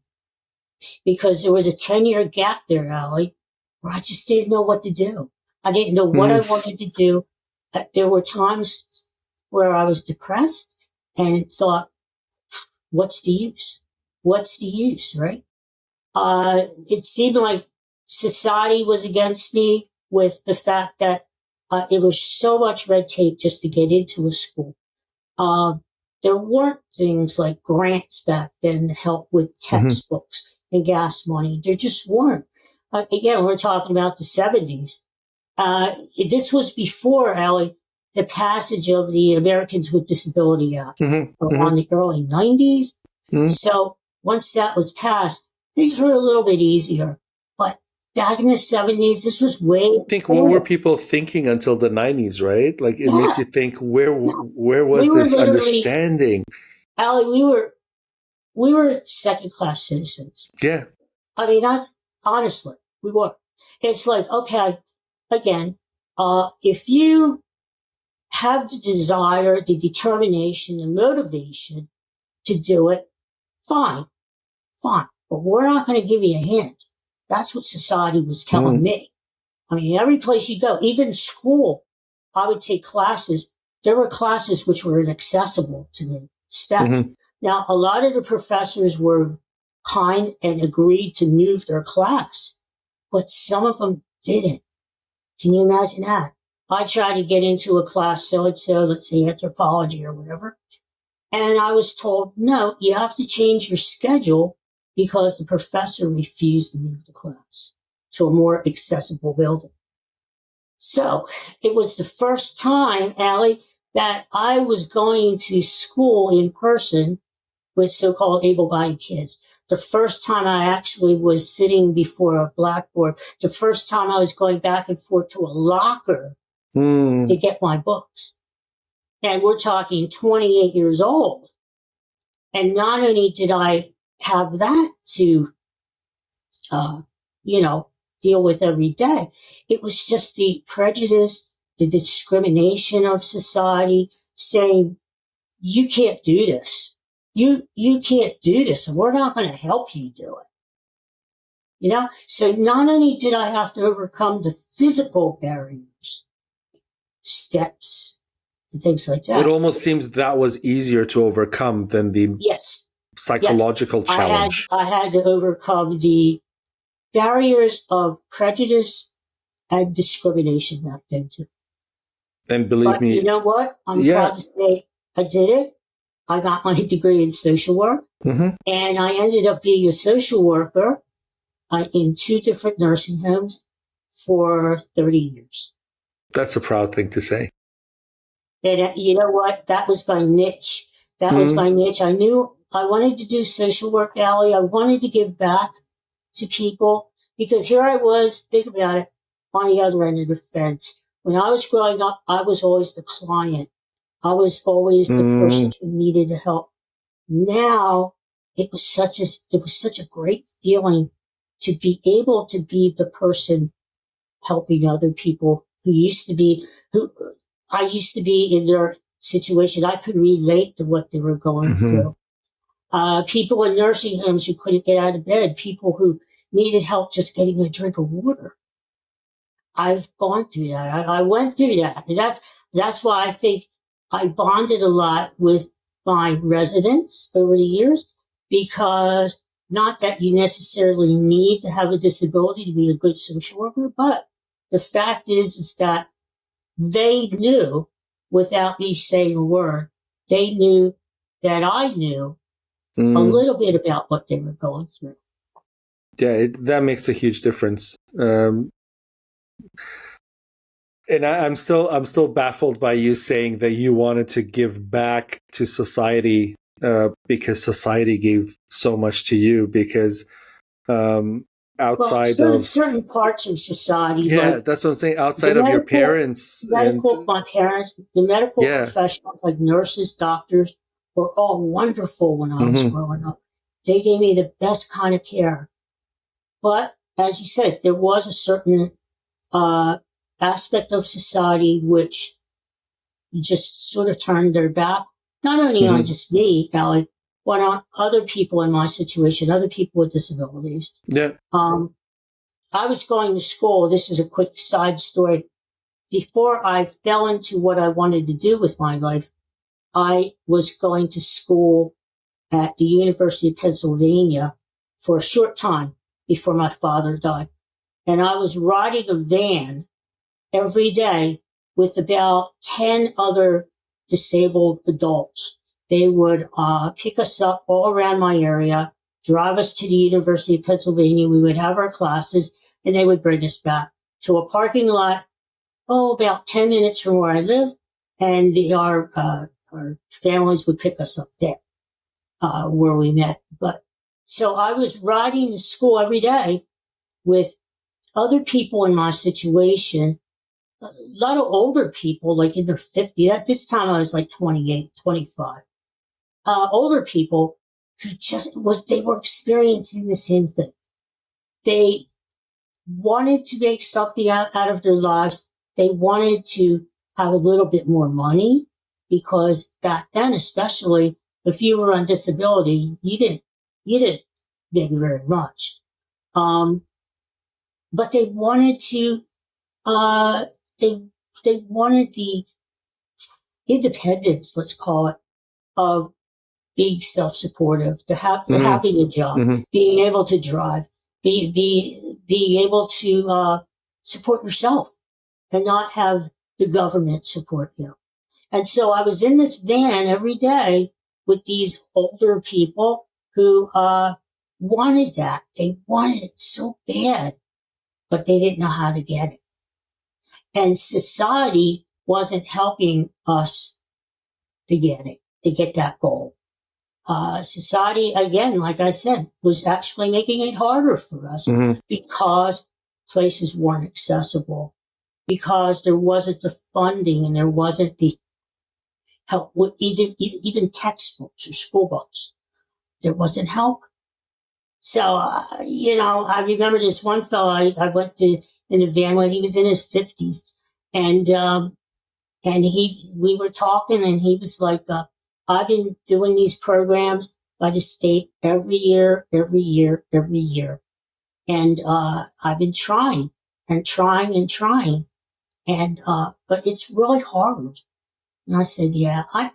because there was a 10-year gap there, Allie, where I just didn't know what to do. I didn't know what I wanted to do. There were times where I was depressed and thought, what's the use? What's the use, right? It seemed like society was against me with the fact that it was so much red tape just to get into a school. There weren't things like grants back then to help with textbooks and gas money. There just weren't. again, we're talking about the 70s. This was before, Allie, the passage of the Americans with Disability Act around the early 90s. So once that was passed, things were a little bit easier. But back in the 70s, this was way. What were people thinking until the 90s, right? Like it makes you think, where was this understanding? Allie, we were second-class citizens. Yeah. I mean, that's honestly, we were. It's like, okay, again, if you have the desire, the determination, the motivation to do it, fine. But we're not going to give you a hint. That's what society was telling me. I mean, every place you go, even school, I would take classes. There were classes which were inaccessible to me, steps. Now, a lot of the professors were kind and agreed to move their class, but some of them didn't. Can you imagine that? I tried to get into a class so-and-so, let's say anthropology or whatever, and I was told, no, you have to change your schedule because the professor refused to move the class to a more accessible building. So it was the first time, Allie, that I was going to school in person with so-called able-bodied kids. The first time I actually was sitting before a blackboard, the first time I was going back and forth to a locker to get my books. And we're talking 28 years old. And not only did I have that to, deal with every day, it was just the prejudice, the discrimination of society saying, you can't do this. You can't do this, and we're not going to help you do it. So not only did I have to overcome the physical barriers, steps, and things like that. It almost seems that was easier to overcome than the psychological challenge. I had to overcome the barriers of prejudice and discrimination back then too. And believe me, you know what? I'm proud to say I did it. I got my degree in social work, and I ended up being a social worker in 2 different nursing homes for 30 years. That's a proud thing to say. And you know what? That was my niche. Was my niche. I knew I wanted to do social work, Allie. I wanted to give back to people because here I was, think about it, on the other end of the fence. When I was growing up, I was always the client. I was always the person who needed help. Now it was such a great feeling to be able to be the person helping other people who I used to be in their situation. I could relate to what they were going through. People in nursing homes who couldn't get out of bed, people who needed help just getting a drink of water. I've gone through that. I went through that. And that's why I think I bonded a lot with my residents over the years, because not that you necessarily need to have a disability to be a good social worker, but the fact is that they knew, without me saying a word, they knew that I knew a little bit about what they were going through. Yeah, that makes a huge difference. And I'm still baffled by you saying that you wanted to give back to society because society gave so much to you. Because outside of certain parts of society, that's what I'm saying. Outside of your parents, my parents, the medical professionals like nurses, doctors, were all wonderful when I was growing up. They gave me the best kind of care. But as you said, there was a certain aspect of society which just sort of turned their back, not only on just me, Allie, but on other people in my situation, other people with disabilities. Yeah. I was going to school. This is a quick side story. Before I fell into what I wanted to do with my life, I was going to school at the University of Pennsylvania for a short time before my father died. And I was riding a van every day with about 10 other disabled adults. They would pick us up all around my area, drive us to the University of Pennsylvania. We would have our classes, and they would bring us back to a parking lot, about 10 minutes from where I lived, and our families would pick us up there, where we met. But so I was riding to school every day with other people in my situation, a lot of older people, like in their 50s. At this time, I was like 28, 25. Older people who they were experiencing the same thing. They wanted to make something out of their lives. They wanted to have a little bit more money, because back then, especially if you were on disability, you didn't make very much. But they wanted to, they wanted the independence, let's call it, of being self-supportive, having a job, being able to drive, being able to support yourself and not have the government support you. And so I was in this van every day with these older people who wanted that. They wanted it so bad, but they didn't know how to get it. And society wasn't helping us to get that goal. Society, again, like I said, was actually making it harder for us because places weren't accessible, because there wasn't the funding and there wasn't the help with even textbooks or school books. There wasn't help. So, I remember this one fellow I went to in a van when he was in his 50s, and we were talking, and he was like, I've been doing these programs by the state every year. And, I've been trying, but it's really hard. And I said, yeah, I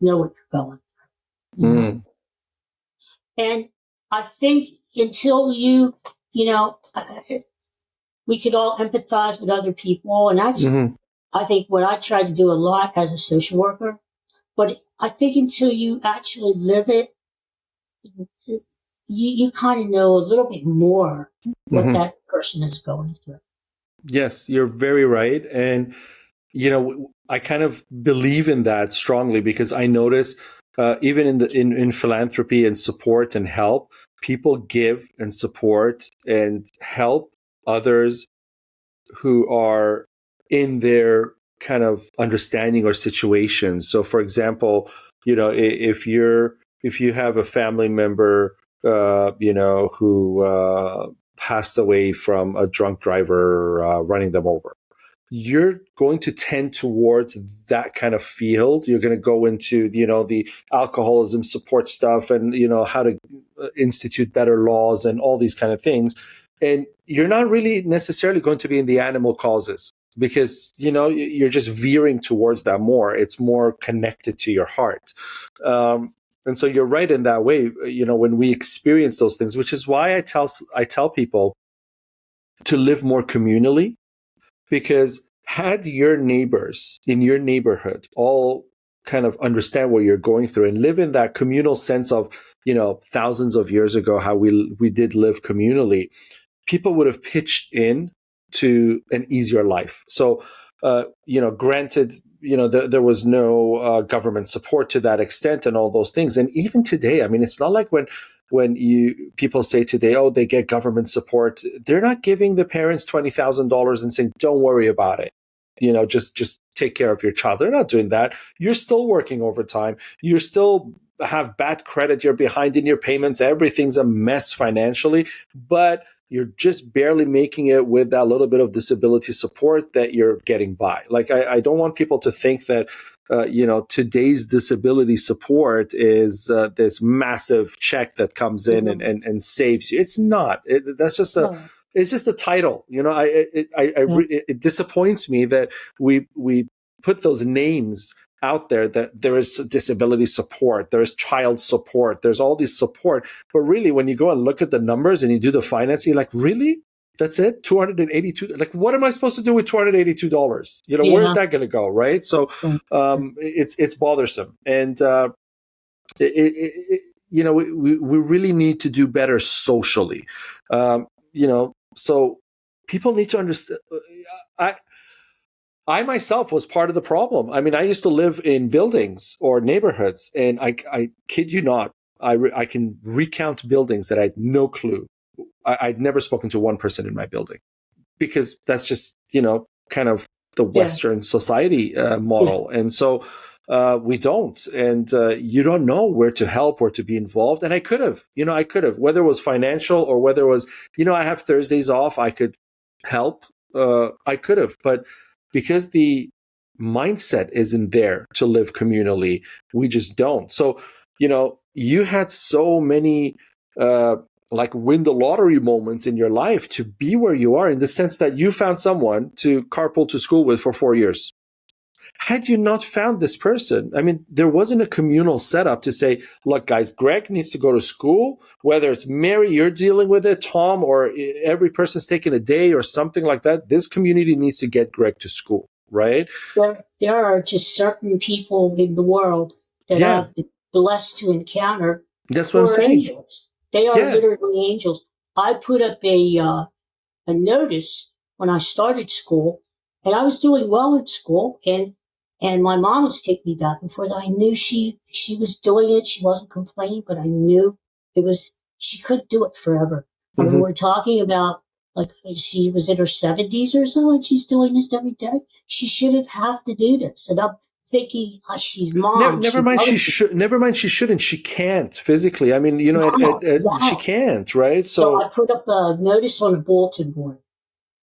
know what you're going through. And I think until we could all empathize with other people. And that's, I think, what I try to do a lot as a social worker. But I think until you actually live it, you kind of know a little bit more what that person is going through. Yes, you're very right. And, I kind of believe in that strongly, because I notice even in philanthropy and support and help, people give and support and help others who are in their kind of understanding or situation. So, for example, if you have a family member, who passed away from a drunk driver running them over, you're going to tend towards that kind of field. You're going to go into, the alcoholism support stuff and, how to institute better laws and all these kind of things. And you're not really necessarily going to be in the animal causes, because, you're just veering towards that more. It's more connected to your heart. And so you're right in that way, when we experience those things, which is why I tell people to live more communally. Because had your neighbors in your neighborhood all kind of understand what you're going through and live in that communal sense of, thousands of years ago, how we did live communally, people would have pitched in to an easier life. So, granted, there was no government support to that extent and all those things. And even today, I mean, it's not like when people say today, oh, they get government support, they're not giving the parents $20,000 and saying, don't worry about it. Just take care of your child. They're not doing that. You're still working overtime. You're still have bad credit. You're behind in your payments. Everything's a mess financially, but you're just barely making it with that little bit of disability support that you're getting by. Like, I don't want people to think that, today's disability support is this massive check that comes in and saves you. It's not. That's just it's just a title. It disappoints me that we put those names out there, that there is disability support, there's child support, there's all this support. But really, when you go and look at the numbers and you do the financing, you're like, really? That's it? $282? Like, what am I supposed to do with $282? Where's that going to go? Right. So it's bothersome. And we really need to do better socially. So people need to understand. I myself was part of the problem. I mean, I used to live in buildings or neighborhoods, and I kid you not, I can recount buildings that I had no clue. I'd never spoken to one person in my building, because that's just, kind of the Western society model. And so we don't. And you don't know where to help, where to be involved. And I could have, whether it was financial or whether it was, I have Thursdays off, I could help. I could have. But because the mindset isn't there to live communally, we just don't. So, you had so many like win the lottery moments in your life to be where you are, in the sense that you found someone to carpool to school with for 4 years. Had you not found this person, I mean, there wasn't a communal setup to say, look, guys, Greg needs to go to school, whether it's Mary, you're dealing with it, Tom, or every person's taking a day or something like that. This community needs to get Greg to school, right? There are just certain people in the world that I've been blessed to encounter. That's what I'm saying. Angels. They are literally angels. I put up a notice when I started school, and I was doing well in school, and my mom was taking me back and forth. I knew she was doing it. She wasn't complaining, but I knew she couldn't do it forever. I mean, we're talking about, like, she was in her 70s or so, and she's doing this every day. She shouldn't have to do this. And I'm thinking, she's mom. Never mind, she shouldn't. She can't physically. I mean, she can't, right? So I put up a notice on a bulletin board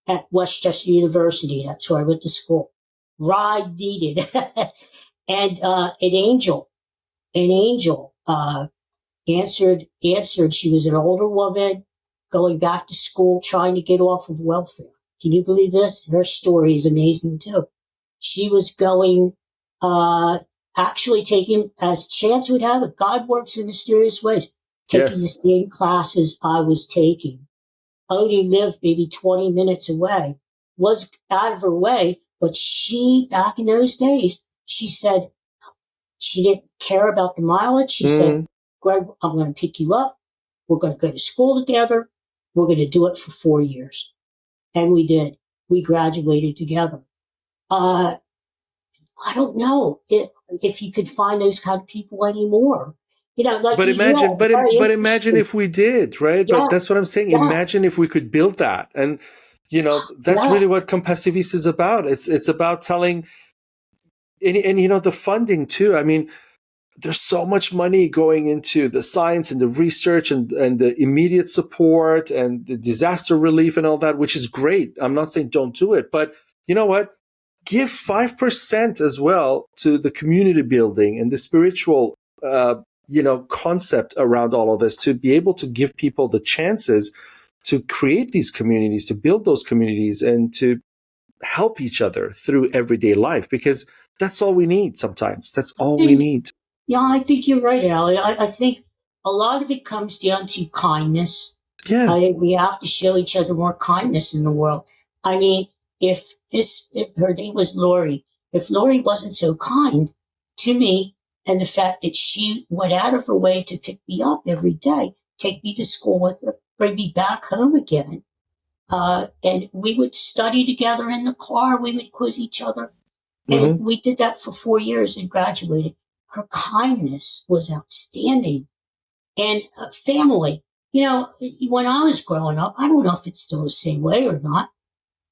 at Westchester University. That's where I went to school. Ride needed. And an angel answered. She was an older woman going back to school, trying to get off of welfare. Can you believe this? Her story is amazing too. She was going, actually taking, as chance would have it, God works in mysterious ways, taking the same classes I was taking. Only lived maybe 20 minutes away, was out of her way, but she, back in those days, she said she didn't care about the mileage. She said, Greg, I'm going to pick you up. We're going to go to school together. We're going to do it for 4 years. And we did. We graduated together. I don't know if you could find those kind of people anymore. Like, but imagine if we did, right? Yeah. But that's what I'm saying. Yeah. Imagine if we could build that. And, that's really what Compassiviste is about. It's about telling, and the funding too. I mean, there's so much money going into the science and the research and the immediate support and the disaster relief and all that, which is great. I'm not saying don't do it, but you know what? Give 5% as well to the community building and the spiritual, concept around all of this, to be able to give people the chances to create these communities, to build those communities, and to help each other through everyday life, because that's all we need sometimes. That's all we need. Yeah, I think you're right, Ali. I think a lot of it comes down to kindness. Yeah. We have to show each other more kindness in the world. I mean, if her name was Lori, if Lori wasn't so kind to me, and the fact that she went out of her way to pick me up every day, take me to school with her, bring me back home again, and we would study together in the car, we would quiz each other, and we did that for 4 years and graduated. Her kindness was outstanding. And family, when I was growing up, I don't know if it's still the same way or not.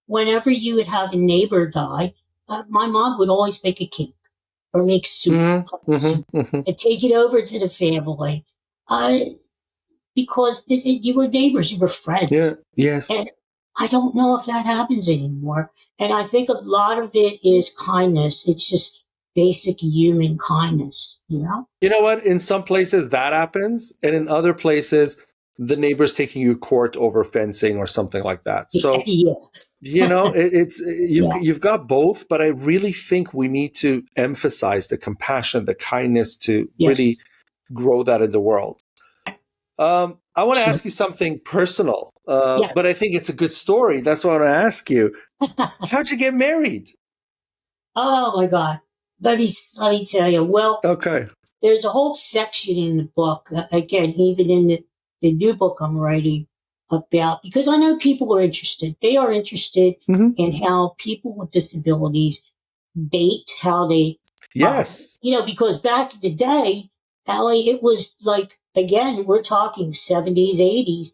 Whenever you would have a neighbor die, my mom would always make a cake or make soup, and take it over to the family, because you were neighbors, you were friends. Yeah. Yes. And I don't know if that happens anymore. And I think a lot of it is kindness. It's just basic human kindness, You know what? In some places that happens, and in other places, the neighbor's taking you to court over fencing or something like that. So, you've got both, but I really think we need to emphasize the compassion, the kindness, to really grow that in the world. I want to ask you something personal, but I think it's a good story. That's what I want to ask you. How'd you get married? Oh my God. Let me tell you. Well, okay. there's a whole section in the book, again, even in the new book I'm writing about, because I know people are interested. They are interested in how people with disabilities date, how they, Yes. because back in the day, Allie, it was like, again, we're talking 70s, 80s.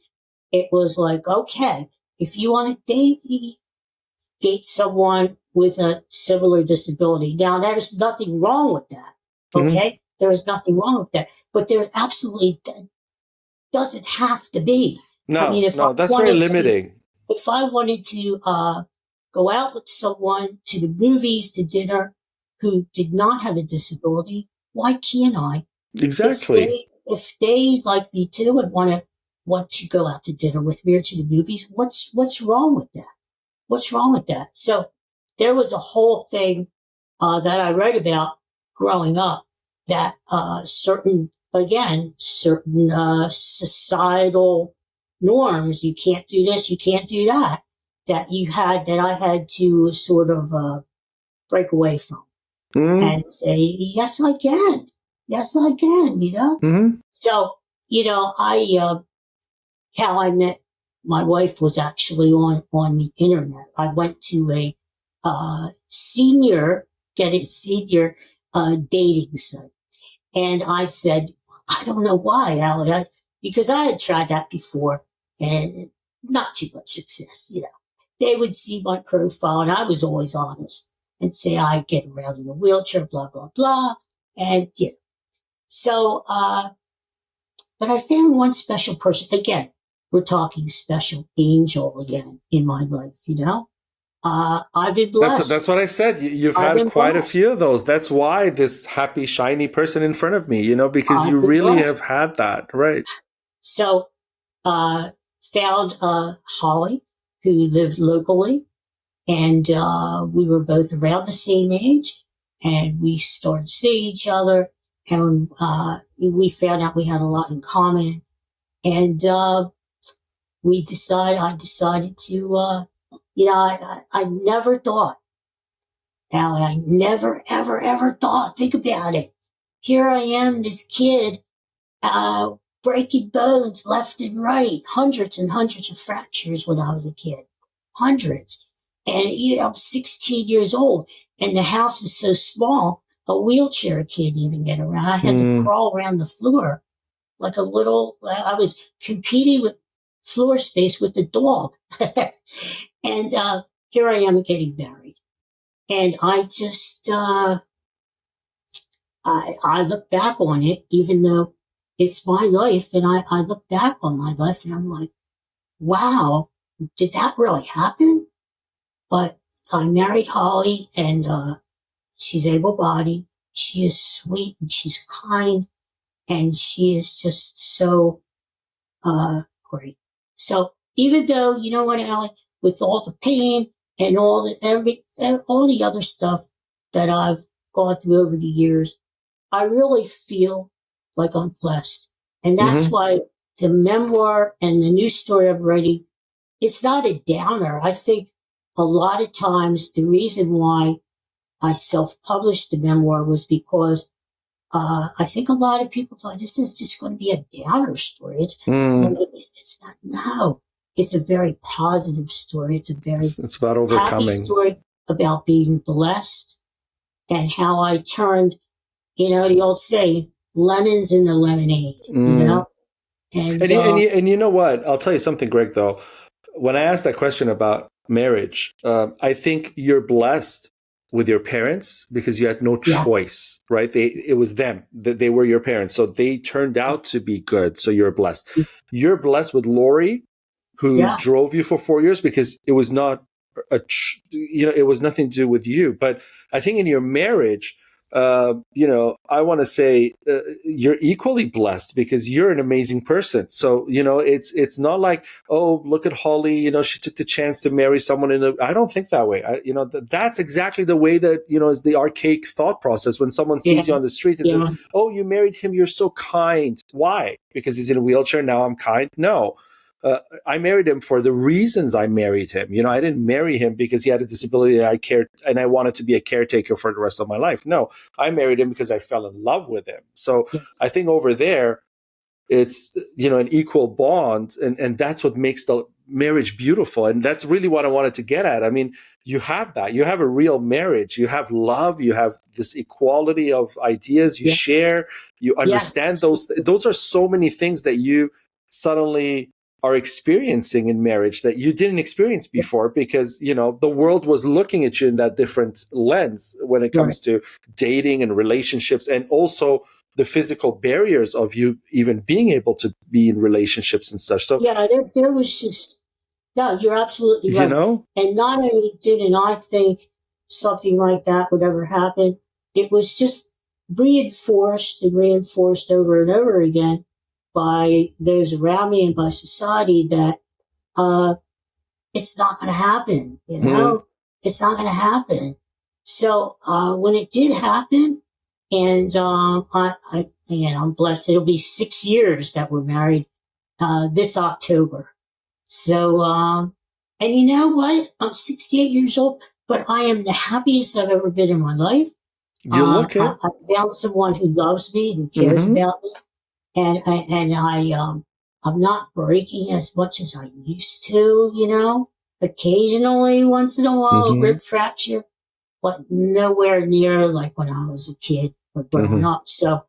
It was like, okay, if you want to date someone with a similar disability. Now, there's nothing wrong with that. Okay. There is nothing wrong with that, but there absolutely doesn't have to be. No, I mean, that's very limiting. If I wanted to go out with someone to the movies, to dinner, who did not have a disability, why can't I? Exactly. If they like me too and want to go out to dinner with me or to the movies, what's wrong with that? What's wrong with that? So there was a whole thing that I read about growing up, that certain societal norms, you can't do this, you can't do that, that I had to sort of break away from and say, yes, I can. Yes, I can, So, how I met my wife was actually on the internet. I went to a senior dating site. And I said, I don't know why, Allie, because I had tried that before and not too much success, They would see my profile and I was always honest and say I get around in a wheelchair, blah, blah, blah. And, So, but I found one special person. Again, we're talking special angel again in my life, I've been blessed. That's what I said. You've had quite a few of those. That's why this happy, shiny person in front of me, because you really have had that, right? So, found Holly, who lived locally, and we were both around the same age, and we started seeing each other, and we found out we had a lot in common, and I decided to. I never thought, Allie, I never, ever, ever thought, think about it. Here I am, this kid, breaking bones left and right, hundreds and hundreds of fractures when I was a kid, hundreds. And I'm 16 years old and the house is so small, a wheelchair can't even get around. I had to crawl around the floor like I was competing with floor space with the dog. And here I am getting married. And I just, I look back on it, even though it's my life, and I look back on my life and I'm like, wow, did that really happen? But I married Holly, and she's able-bodied. She is sweet and she's kind, and she is just so great. So even though, you know what, Allie, with all the pain and all the other stuff that I've gone through over the years, I really feel like I'm blessed. And that's why the memoir and the new story I'm writing, it's not a downer. I think a lot of times the reason why I self-published the memoir was because I think a lot of people thought this is just going to be a downer story. It's not. No, it's a very positive story. It's about overcoming. Happy story about being blessed and how I turned, the old saying, lemons into lemonade, And you know what? I'll tell you something, Greg, though. When I asked that question about marriage, I think you're blessed with your parents because you had no choice, right? It was them. They were your parents. So they turned out to be good. So you're blessed. You're blessed with Lori, who drove you for 4 years because it was not it was nothing to do with you. But I think in your marriage, I want to say you're equally blessed because you're an amazing person. So, it's not like, oh, look at Holly, she took the chance to marry someone I don't think that way. That's exactly the way that, is the archaic thought process when someone sees you on the street and says, oh, you married him, you're so kind. Why? Because he's in a wheelchair, now I'm kind? No. I married him for the reasons I married him. You know, I didn't marry him because he had a disability and I cared and I wanted to be a caretaker for the rest of my life. No, I married him because I fell in love with him. So Yeah. I think over there, it's, you know, an equal bond, and that's what makes the marriage beautiful. And that's really what I wanted to get at. I mean, you have that. You have a real marriage. You have love. You have this equality of ideas. You Yeah. share. You understand those. Those are so many things that you suddenly are experiencing in marriage that you didn't experience before, because, you know, the world was looking at you in that different lens when it comes to dating and relationships, and also the physical barriers of you even being able to be in relationships and stuff. So yeah, there was just, no, you're absolutely right. you know, And not only didn't I think something like that would ever happen, it was just reinforced and reinforced over and over again by those around me and by society that it's not going to happen, you know? It's not going to happen. So when it did happen, and I'm blessed, it'll be 6 years that we're married this October. So, and you know what? I'm 68 years old, but I am the happiest I've ever been in my life. you look I at found someone who loves me, who cares about me, and I'm not breaking as much as I used to. You know, occasionally, once in a while, a rib fracture, but nowhere near like when I was a kid or growing up. So,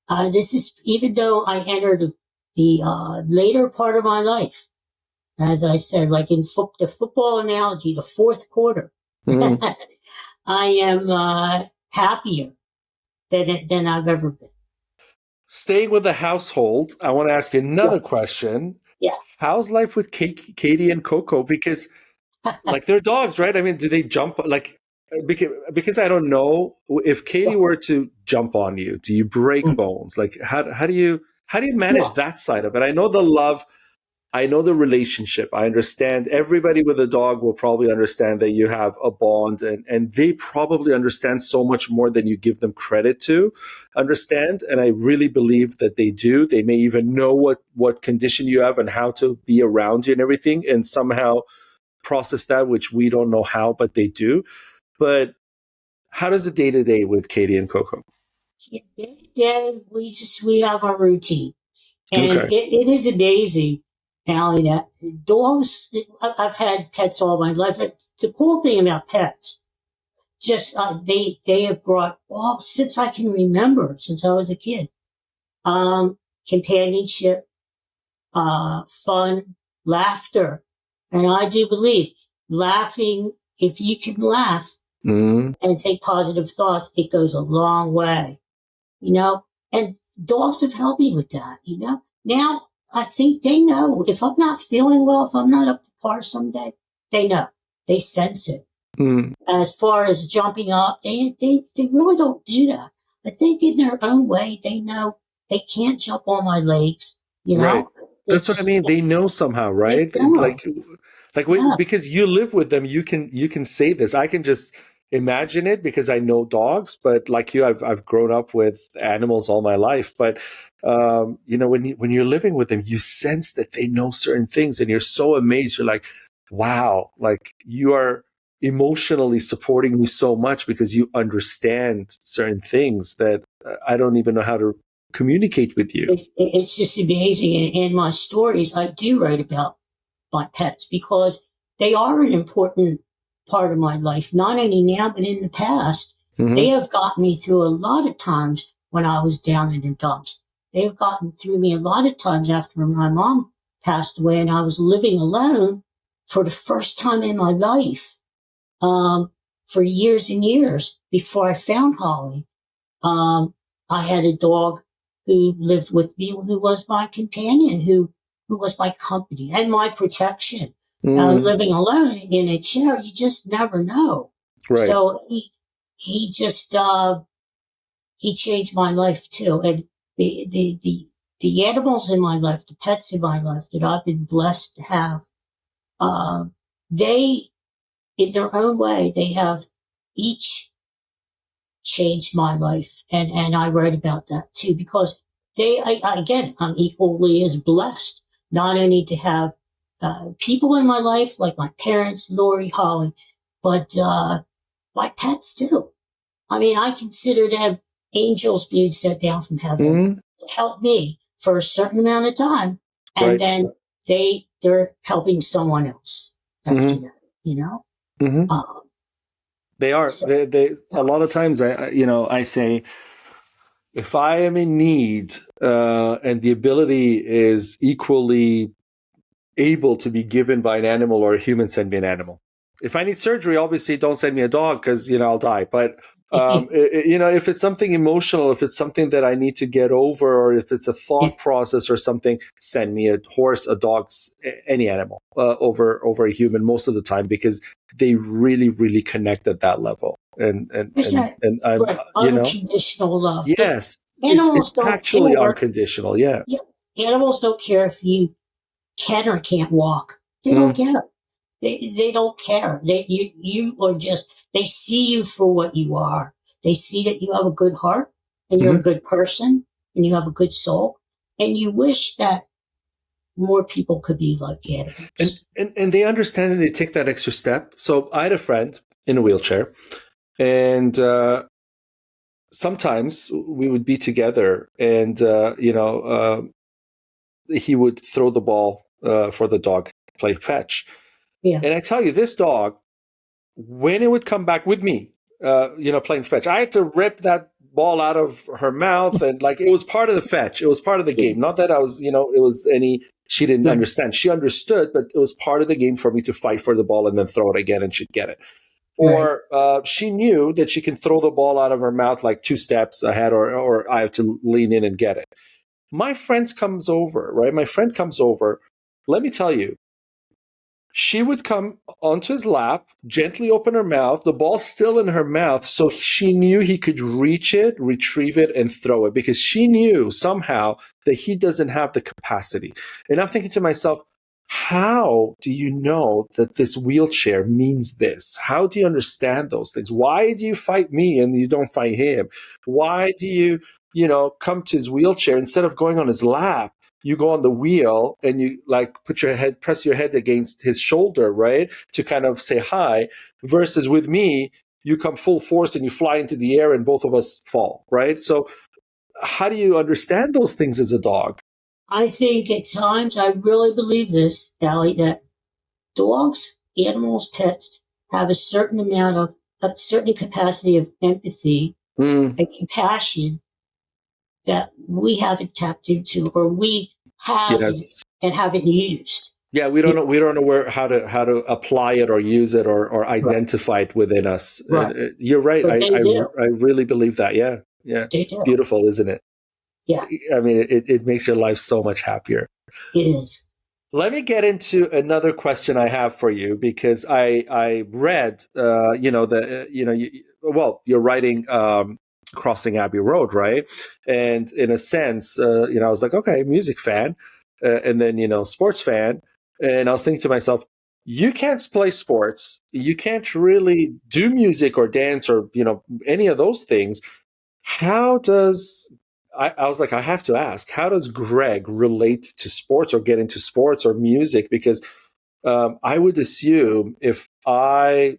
this is, even though I entered the later part of my life, as I said, like in the football analogy, the fourth quarter, I am happier than I've ever been. staying with the household, I want to ask you another question. Yeah. How's life with Katie and Coco? Because like they're dogs, right? I mean, do they jump like, because I don't know if Katie were to jump on you, do you break bones? Like how do you manage that side of it? I know the love, I know the relationship. I understand everybody with a dog will probably understand that you have a bond, and they probably understand so much more than you give them credit to understand. And I really believe that they do. They may even know what condition you have and how to be around you and everything, and somehow process that, which we don't know how, but they do. But how does the day-to-day with Katie and Coco? Day, we have our routine. And Okay. it is amazing, Allie, that dogs, I've had pets all my life. The cool thing about pets, just they have brought all, since I can remember, since I was a kid, companionship, fun, laughter. And I do believe laughing, if you can laugh and think positive thoughts, it goes a long way, you know? And dogs have helped me with that, you know? Now, I think they know if I'm not feeling well, if I'm not up to par someday, they know. They sense it. As far as jumping up, they really don't do that. I think in their own way, they know they can't jump on my legs, you know? Right. That's what I mean. They know somehow, right? Because you live with them, you can say this. I can just imagine it because I know dogs, but like you, I've grown up with animals all my life. But you know, when you're living with them, you sense that they know certain things, and you're so amazed. You're like, wow, like you are emotionally supporting me so much because you understand certain things that I don't even know how to communicate with you. It's just amazing. And in my stories, I do write about my pets because they are an important part of my life, not only now, but in the past. They have gotten me through a lot of times when I was down in the dumps. They have gotten through me a lot of times after my mom passed away and I was living alone for the first time in my life, for years and years before I found Holly. I had a dog who lived with me, who was my companion, who was my company and my protection. Living alone in a chair, you just never know. Right. So he just he changed my life too. And the animals in my life, the pets in my life that I've been blessed to have, they, in their own way, they have each changed my life. And I write about that too, because again, I'm equally as blessed. not only to have people in my life like my parents, Lori, Holly, but my pets too. I mean, I consider them angels being sent down from heaven to help me for a certain amount of time, and then they're helping someone else after that. You know, they are. so, They a lot of times, I say, if I am in need and the ability is equally able to be given by an animal or a human, send me an animal. If I need surgery, obviously don't send me a dog because, I'll die. But, if it's something emotional, if it's something that I need to get over, or if it's a thought process or something, send me a horse, a dog, any animal over a human most of the time, because they really, really connect at that level. And I'm, unconditional love. yes, Animals it's don't actually care. unconditional. Yeah. Animals don't care if you can or can't walk. They don't care. They don't care. You are just, they see you for what you are. They see that you have a good heart and you're a good person and you have a good soul, and you wish that more people could be like animals. And they understand and they take that extra step. So I had a friend in a wheelchair, and sometimes we would be together, and he would throw the ball for the dog, play fetch. Yeah. And I tell you, this dog, when it would come back with me, playing fetch, I had to rip that ball out of her mouth, and like, it was part of the fetch. It was part of the game. Not that I was, it was she didn't understand. She understood, but it was part of the game for me to fight for the ball and then throw it again and she'd get it. Or she knew that she can throw the ball out of her mouth like 2 steps ahead, or I have to lean in and get it. My friend comes over, right? My friend comes over. Let me tell you, she would come onto his lap, gently open her mouth, the ball's still in her mouth, so she knew he could reach it, retrieve it, and throw it, because she knew somehow that he doesn't have the capacity. And I'm thinking to myself, how do you know that this wheelchair means this? How do you understand those things? Why do you fight me and you don't fight him? Why do you, come to his wheelchair instead of going on his lap? You go on the wheel and you press your head against his shoulder, right? To kind of say hi, versus with me, you come full force and you fly into the air and both of us fall, right? So how do you understand those things as a dog? I think at times, I really believe this, Allie, that dogs, animals, pets have a certain capacity of empathy and compassion that we haven't tapped into, or we haven't and haven't used. Yeah, we don't know how to apply it or use it or identify it within us. Right. You're right. I really believe that. Yeah. It's beautiful, isn't it? Yeah. I mean, it makes your life so much happier. It is. Let me get into another question I have for you, because I read, you're writing Crossing Abbey Road, right? And in a sense, I was like, okay, music fan, and then, sports fan. And I was thinking to myself, you can't play sports. You can't really do music or dance or, any of those things. How does... I was like, I have to ask, how does Greg relate to sports or get into sports or music? Because I would assume if I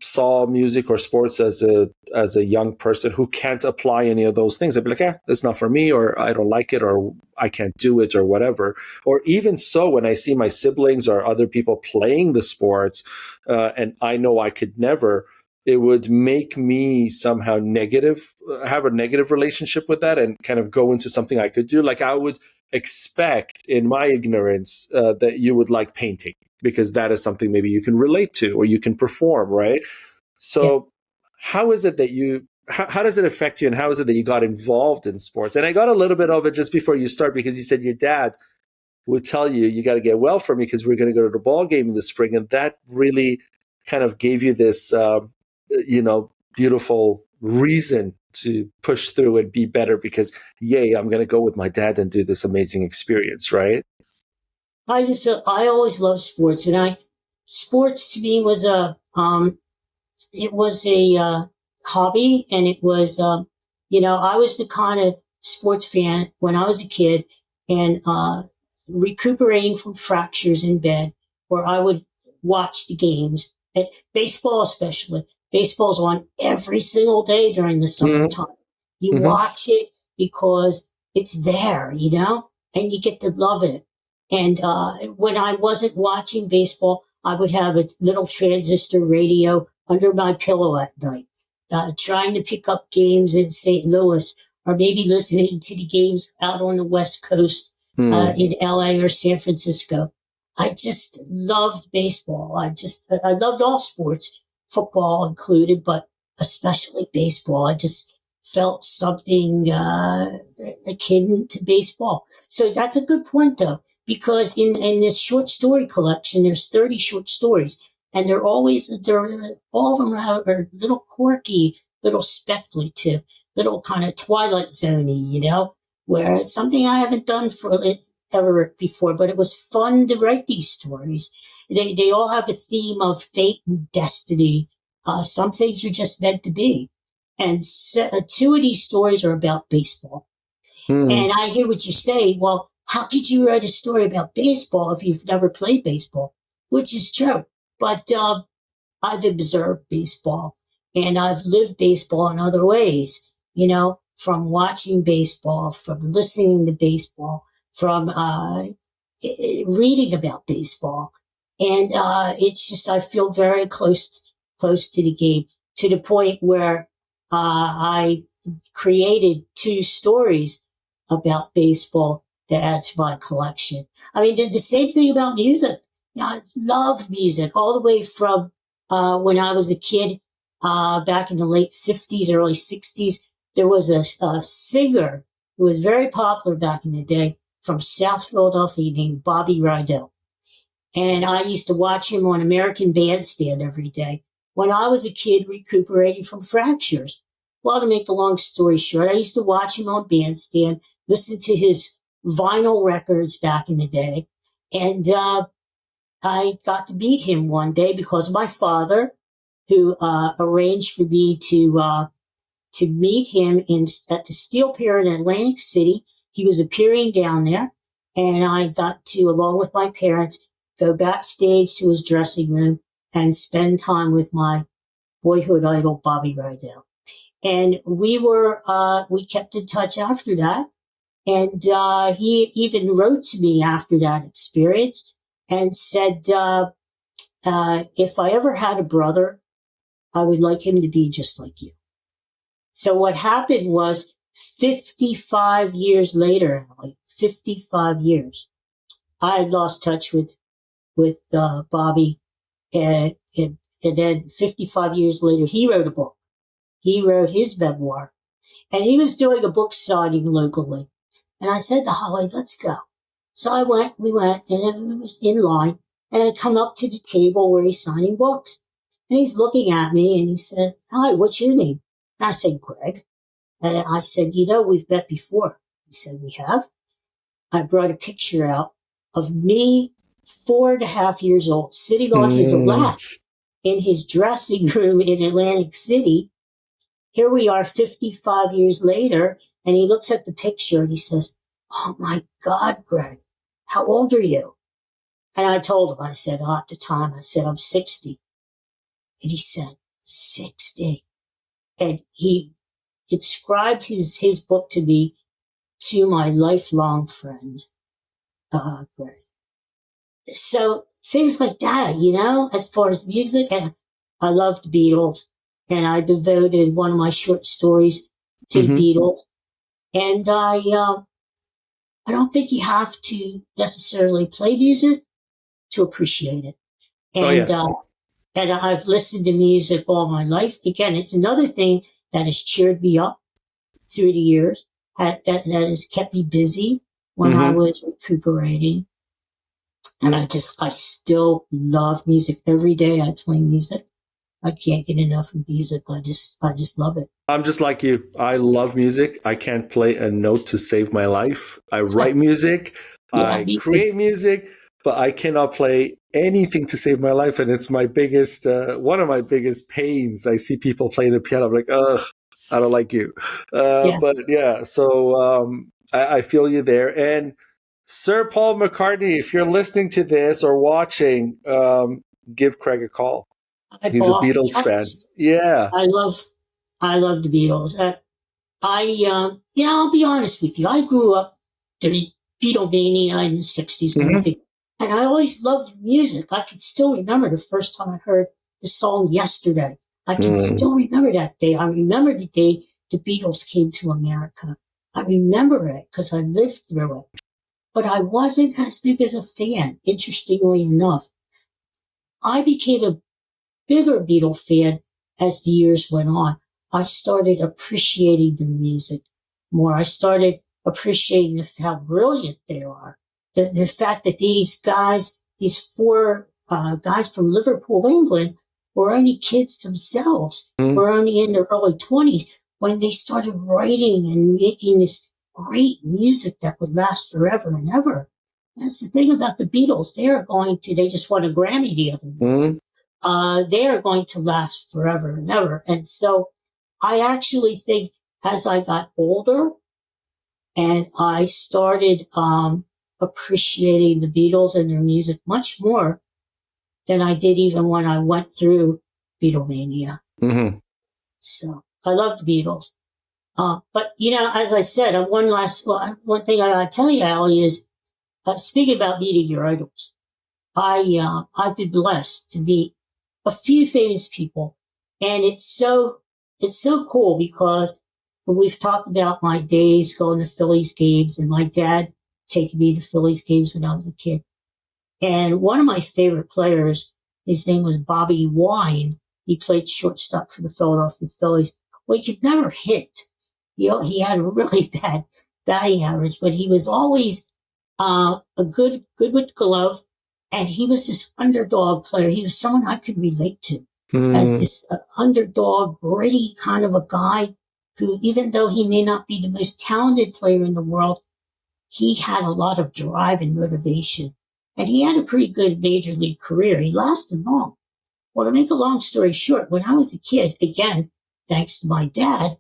saw music or sports as a young person who can't apply any of those things, I'd be like, that's not for me, or I don't like it, or I can't do it, or whatever. Or even so, when I see my siblings or other people playing the sports, and I know I could never, it would make me somehow have a negative relationship with that and kind of go into something I could do. Like, I would expect in my ignorance that you would like painting, because that is something maybe you can relate to or you can perform, right? So how is it that how does it affect you, and how is it that you got involved in sports? And I got a little bit of it just before you start, because you said your dad would tell you got to get well for me because we're going to go to the ball game in the spring. And that really kind of gave you this, beautiful reason to push through and be better, because, I'm going to go with my dad and do this amazing experience, right? I always loved sports, and sports to me was a hobby, and it was, I was the kind of sports fan when I was a kid, and recuperating from fractures in bed, where I would watch the games, baseball especially. Baseball's on every single day during the summertime. You watch it because it's there, you know, and you get to love it. And when I wasn't watching baseball, I would have a little transistor radio under my pillow at night, trying to pick up games in St. Louis, or maybe listening to the games out on the West Coast in LA or San Francisco. I just loved baseball. I loved all sports, football included, but especially baseball. I just felt something akin to baseball. So that's a good point, though, because in this short story collection, there's 30 short stories, and all of them are a little quirky, little speculative, little kind of Twilight Zoney, you know, where it's something I haven't done ever before, but it was fun to write these stories. They all have a theme of fate and destiny. Some things are just meant to be. And two of these stories are about baseball. And I hear what you say. Well, how could you write a story about baseball if you've never played baseball? Which is true. But I've observed baseball, and I've lived baseball in other ways, you know, from watching baseball, from listening to baseball, from reading about baseball. And it's just, I feel very close to the game, to the point where I created 2 stories about baseball to add to my collection. I mean, the same thing about music. You know, I love music all the way from when I was a kid, back in the late 50s, early 60s. There was a singer who was very popular back in the day from South Philadelphia named Bobby Rydell. And I used to watch him on American Bandstand every day when I was a kid recuperating from fractures. Well, to make the long story short, I used to watch him on Bandstand, listen to his vinyl records back in the day. And I got to meet him one day because my father, who arranged for me to meet him at the Steel Pier in Atlantic City. He was appearing down there, and I got to, along with my parents, go backstage to his dressing room and spend time with my boyhood idol, Bobby Rydell. And we kept in touch after that. And he even wrote to me after that experience and said, if I ever had a brother, I would like him to be just like you. So what happened was 55 years later, like 55 years, I had lost touch with Bobby. And then 55 years later, he wrote a book. He wrote his memoir, and he was doing a book signing locally. And I said to Holly, let's go. So we went, and it was in line, and I come up to the table where he's signing books. And he's looking at me, and he said, hi, what's your name? And I said, Greg. And I said, you know, we've met before. He said, we have. I brought a picture out of me, 4.5 years old, sitting on his lap in his dressing room in Atlantic City. Here we are 55 years later, and he looks at the picture and he says, oh my God, Greg, how old are you? And I told him, I said, at the time, I said, I'm 60. And he said, 60. And he inscribed his book to me, to my lifelong friend, Greg. So things like that, you know, as far as music. And I loved the Beatles, and I devoted one of my short stories to the Beatles. And I don't think you have to necessarily play music to appreciate it. And, and I've listened to music all my life. Again, it's another thing that has cheered me up through the years, that has kept me busy when I was recuperating. And I still love music. Every day I play music. I can't get enough of music. I just love it. I'm just like you. I love music. I can't play a note to save my life. I write music. I create music, but I cannot play anything to save my life. And it's my biggest, one of my biggest pains. I see people playing the piano. I'm like, ugh, I don't like you. But yeah, so I feel you there. And Sir Paul McCartney, if you're listening to this or watching, give Craig a call. Hi, He's a Paul. Beatles fan. Yes, Yeah. I love the Beatles. I'll be honest with you. I grew up during Beatlemania in the 60s and everything. And I always loved music. I could still remember the first time I heard the song Yesterday. I can still remember that day. I remember the day the Beatles came to America. I remember it because I lived through it. But I wasn't as big as a fan, interestingly enough. I became a bigger Beatle fan as the years went on. I started appreciating the music more. I started appreciating how brilliant they are. The fact that these guys, these four guys from Liverpool, England, were only kids themselves, were only in their early 20s when they started writing and making this great music that would last forever and ever. That's the thing about the Beatles. They just won a Grammy the other night. They are going to last forever and ever. And so I actually think as I got older and I started appreciating the Beatles and their music much more than I did even when I went through Beatlemania. So I love the Beatles. But, as I said, one thing I got to tell you, Allie, is speaking about meeting your idols. I've been blessed to meet a few famous people, and it's so cool because we've talked about my days going to Phillies games and my dad taking me to Phillies games when I was a kid. And one of my favorite players, his name was Bobby Wine. He played shortstop for the Philadelphia Phillies. Well, he could never hit. He had a really bad batting average, but he was always a good with glove. And he was this underdog player. He was someone I could relate to as this underdog, gritty kind of a guy who, even though he may not be the most talented player in the world, he had a lot of drive and motivation. And he had a pretty good major league career. He lasted long. Well, to make a long story short, when I was a kid, again, thanks to my dad,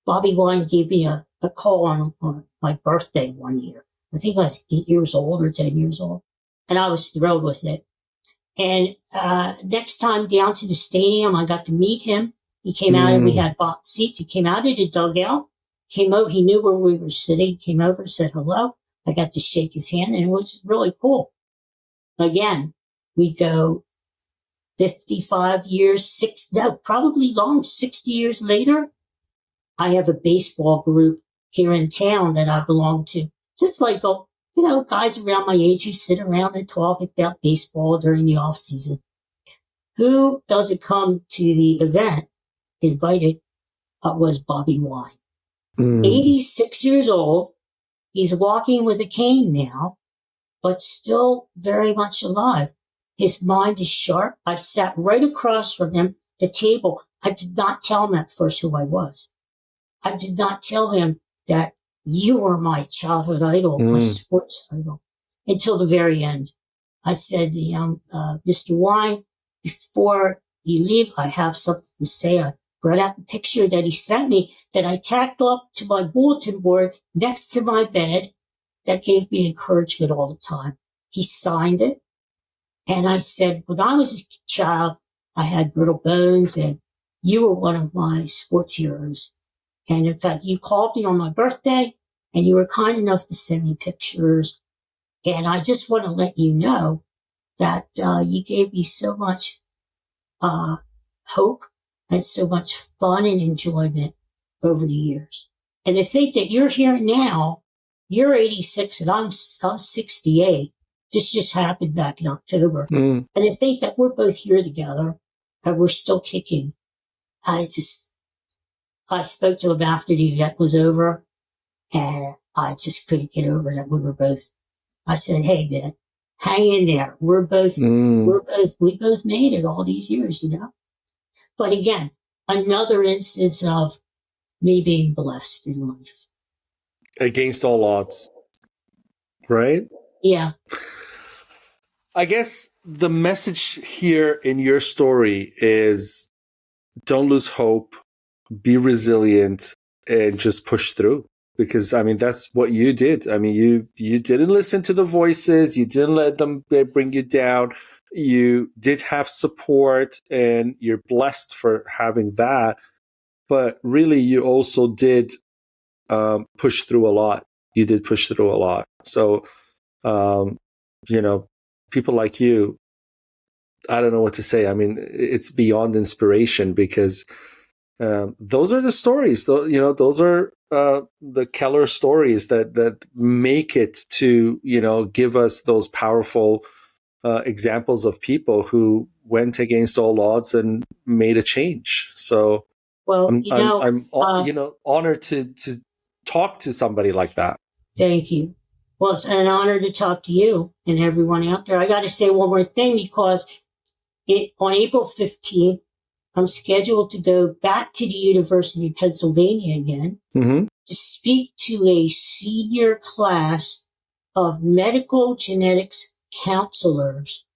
Bobby Wine gave me a call on my birthday one year. I think I was 8 years old or 10 years old. And I was thrilled with it. And next time down to the stadium, I got to meet him. He came out and we had box seats. He came out of the dugout, came over. He knew where we were sitting. He came over, said hello. I got to shake his hand, and it was really cool. Again, we go 55 years, probably 60 years later. I have a baseball group here in town that I belong to. Just like, guys around my age who sit around and talk about baseball during the off season. Who doesn't come to the event invited was Bobby Wine. 86 years old. He's walking with a cane now, but still very much alive. His mind is sharp. I sat right across from him, the table. I did not tell him at first who I was. I did not tell him that you were my childhood idol, my sports idol, until the very end. I said, Mr. Wine, before you leave, I have something to say. I brought out the picture that he sent me that I tacked up to my bulletin board next to my bed that gave me encouragement all the time. He signed it. And I said, when I was a child, I had brittle bones, and you were one of my sports heroes. And in fact, you called me on my birthday, and you were kind enough to send me pictures. And I just want to let you know that you gave me so much hope and so much fun and enjoyment over the years. And to think that you're here now, you're 86 and I'm 68. This just happened back in October. And to think that we're both here together and we're still kicking. I spoke to him after the event was over, and I just couldn't get over that we were both. I said, "Hey, man, hang in there. We both made it all these years, But again, another instance of me being blessed in life. Against all odds, right? Yeah. I guess the message here in your story is don't lose hope, be resilient, and just push through. because I mean that's what you did. I mean you didn't listen to the voices, you didn't let them bring you down. You did have support, and you're blessed for having that. But really, you also did push through a lot. You did push through a lot. So um, you know, people like you, I don't know what to say. I mean, it's beyond inspiration, because those are the stories. You know, those are the Keller stories that make it to, you know, give us those powerful examples of people who went against all odds and made a change. So Well, I'm you know, honored to talk to somebody like that. thank you. Well, it's an honor to talk to you and everyone out there. I got to say one more thing, because on April 15th, I'm scheduled to go back to the University of Pennsylvania again Mm-hmm. to speak to a senior class of medical genetics counselors.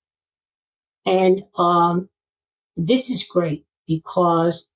And this is great, because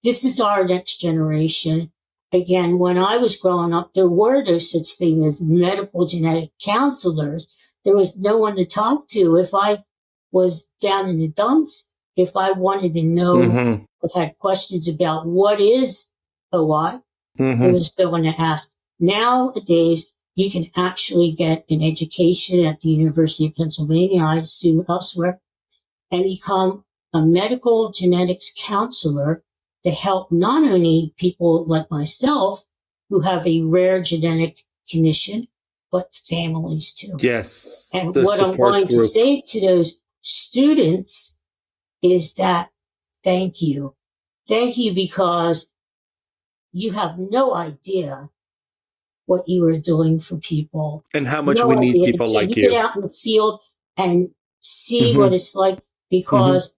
this is our next generation. Again, when I was growing up, there were no such thing as medical genetic counselors. There was no one to talk to. If I was down in the dumps, if I wanted to know, Mm-hmm. or had questions about what is OI, there was no one to ask. Nowadays, you can actually get an education at the University of Pennsylvania, I assume elsewhere, and become a medical genetics counselor to help not only people like myself who have a rare genetic condition, but families too. Yes. And The what I'm support going to group. say to those students is that thank you. Thank you, because you have no idea what you are doing for people. And how much No we need idea people until like you get you. out in the field and see Mm-hmm. what it's like, because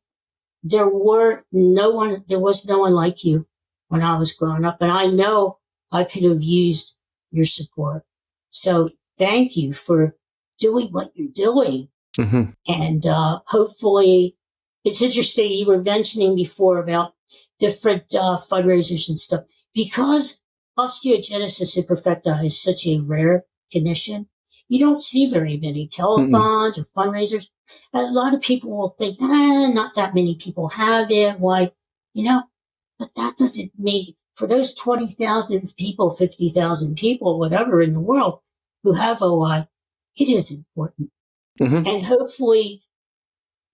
there was no one like you when I was growing up. And I know I could have used your support. So thank you for doing what you're doing. Mm-hmm. And hopefully, it's interesting. You were mentioning before about different fundraisers and stuff. Because osteogenesis imperfecta is such a rare condition, you don't see very many telethons or fundraisers. A lot of people will think, not that many people have it. Why? But that doesn't mean for those 20,000 people, 50,000 people, whatever in the world who have OI, it is important. Mm-hmm. And hopefully,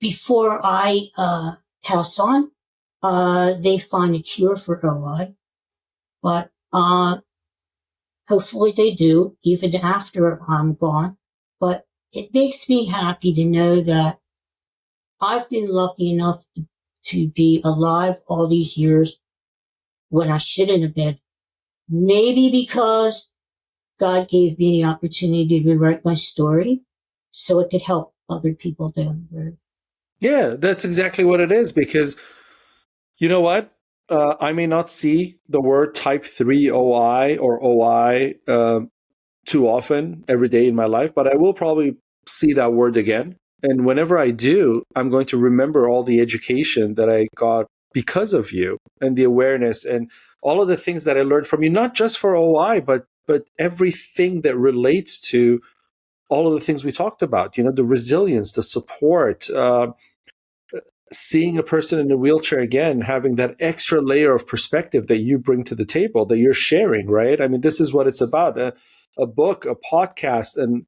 before I pass on, they find a cure for OI. But hopefully they do, even after I'm gone. But it makes me happy to know that I've been lucky enough to be alive all these years when I shouldn't have been. Maybe because God gave me the opportunity to write my story so it could help other people down the road. Yeah, that's exactly what it is. Because you know what? I may not see the word type 3 OI or OI too often every day in my life, but I will probably see that word again. And whenever I do, I'm going to remember all the education that I got because of you, and the awareness and all of the things that I learned from you, not just for OI, but everything that relates to all of the things we talked about, you know, the resilience, the support, seeing a person in a wheelchair again, having that extra layer of perspective that you bring to the table, that you're sharing, right? I mean, this is what it's about. A book, a podcast, and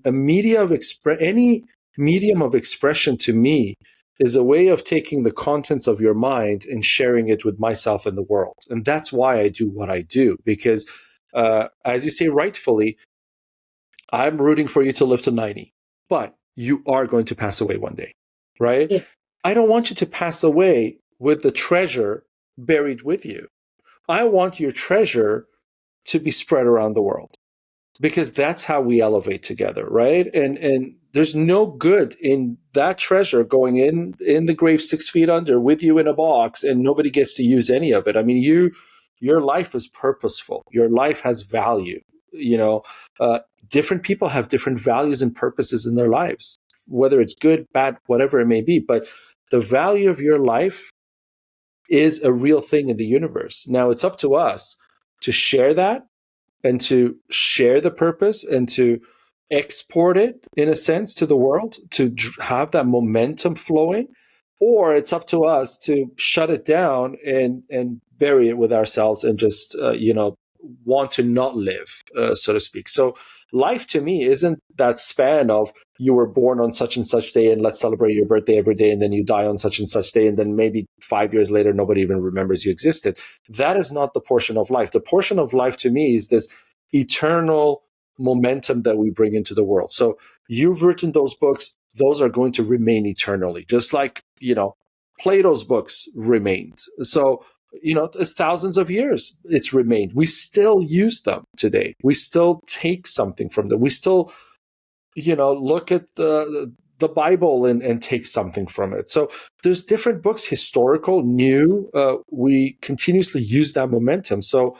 a media of any medium of expression to me is a way of taking the contents of your mind and sharing it with myself and the world. And that's why I do what I do, because as you say rightfully, I'm rooting for you to live to 90, but you are going to pass away one day, right? Yeah. I don't want you to pass away with the treasure buried with you. I want your treasure to be spread around the world, because that's how we elevate together, right? And there's no good in that treasure going in the grave 6 feet under with you in a box and nobody gets to use any of it. I mean, your life is purposeful. Your life has value. You know, different people have different values and purposes in their lives, whether it's good, bad, whatever it may be. But the value of your life is a real thing in the universe. Now it's up to us to share that and to share the purpose and to export it in a sense to the world, to have that momentum flowing, or it's up to us to shut it down and bury it with ourselves and just want to not live, so to speak. So life to me isn't that span of you were born on such and such day and let's celebrate your birthday every day, and then you die on such and such day, and then maybe 5 years later nobody even remembers you existed. That is not the portion of life. The portion of life to me is this eternal momentum that we bring into the world. So you've written those books, those are going to remain eternally, just like Plato's books remained. So it's thousands of years it's remained. We still use them today. We still take something from them. We still look at the Bible and take something from it. So there's different books, historical, new. We continuously use that momentum. So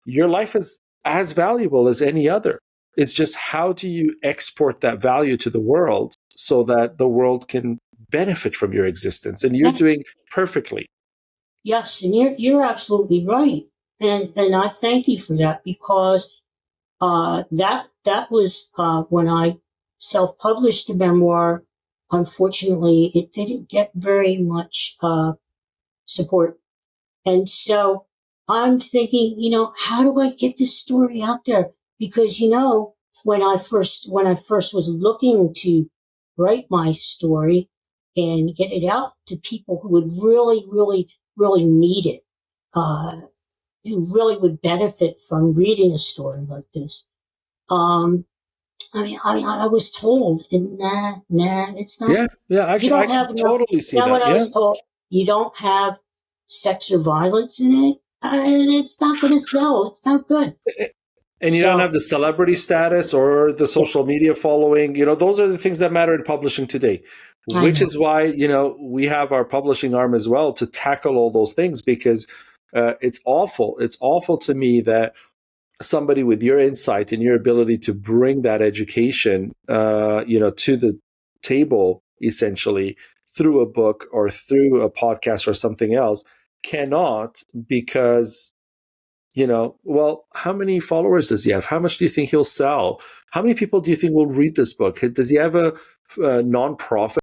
your life is as valuable as any other. It's just how do you export that value to the world so that the world can benefit from your existence? And you're doing perfectly. Yes, and you're absolutely right. And I thank you for that, because that was when I self-published the memoir. Unfortunately, it didn't get very much support. And so I'm thinking, how do I get this story out there? Because, when I first was looking to write my story and get it out to people who would really, really, really need it, who really would benefit from reading a story like this. I was told, nah, it's not. Yeah, I can totally see that. What I was told, you don't have sex or violence in it, and it's not going to sell. It's not good. And you don't have the celebrity status or the social media following. Those are the things that matter in publishing today, which is why, we have our publishing arm as well to tackle all those things, because it's awful. It's awful to me that somebody with your insight and your ability to bring that education, to the table, essentially, through a book or through a podcast or something else, cannot, because how many followers does he have? How much do you think he'll sell? How many people do you think will read this book? Does he have a nonprofit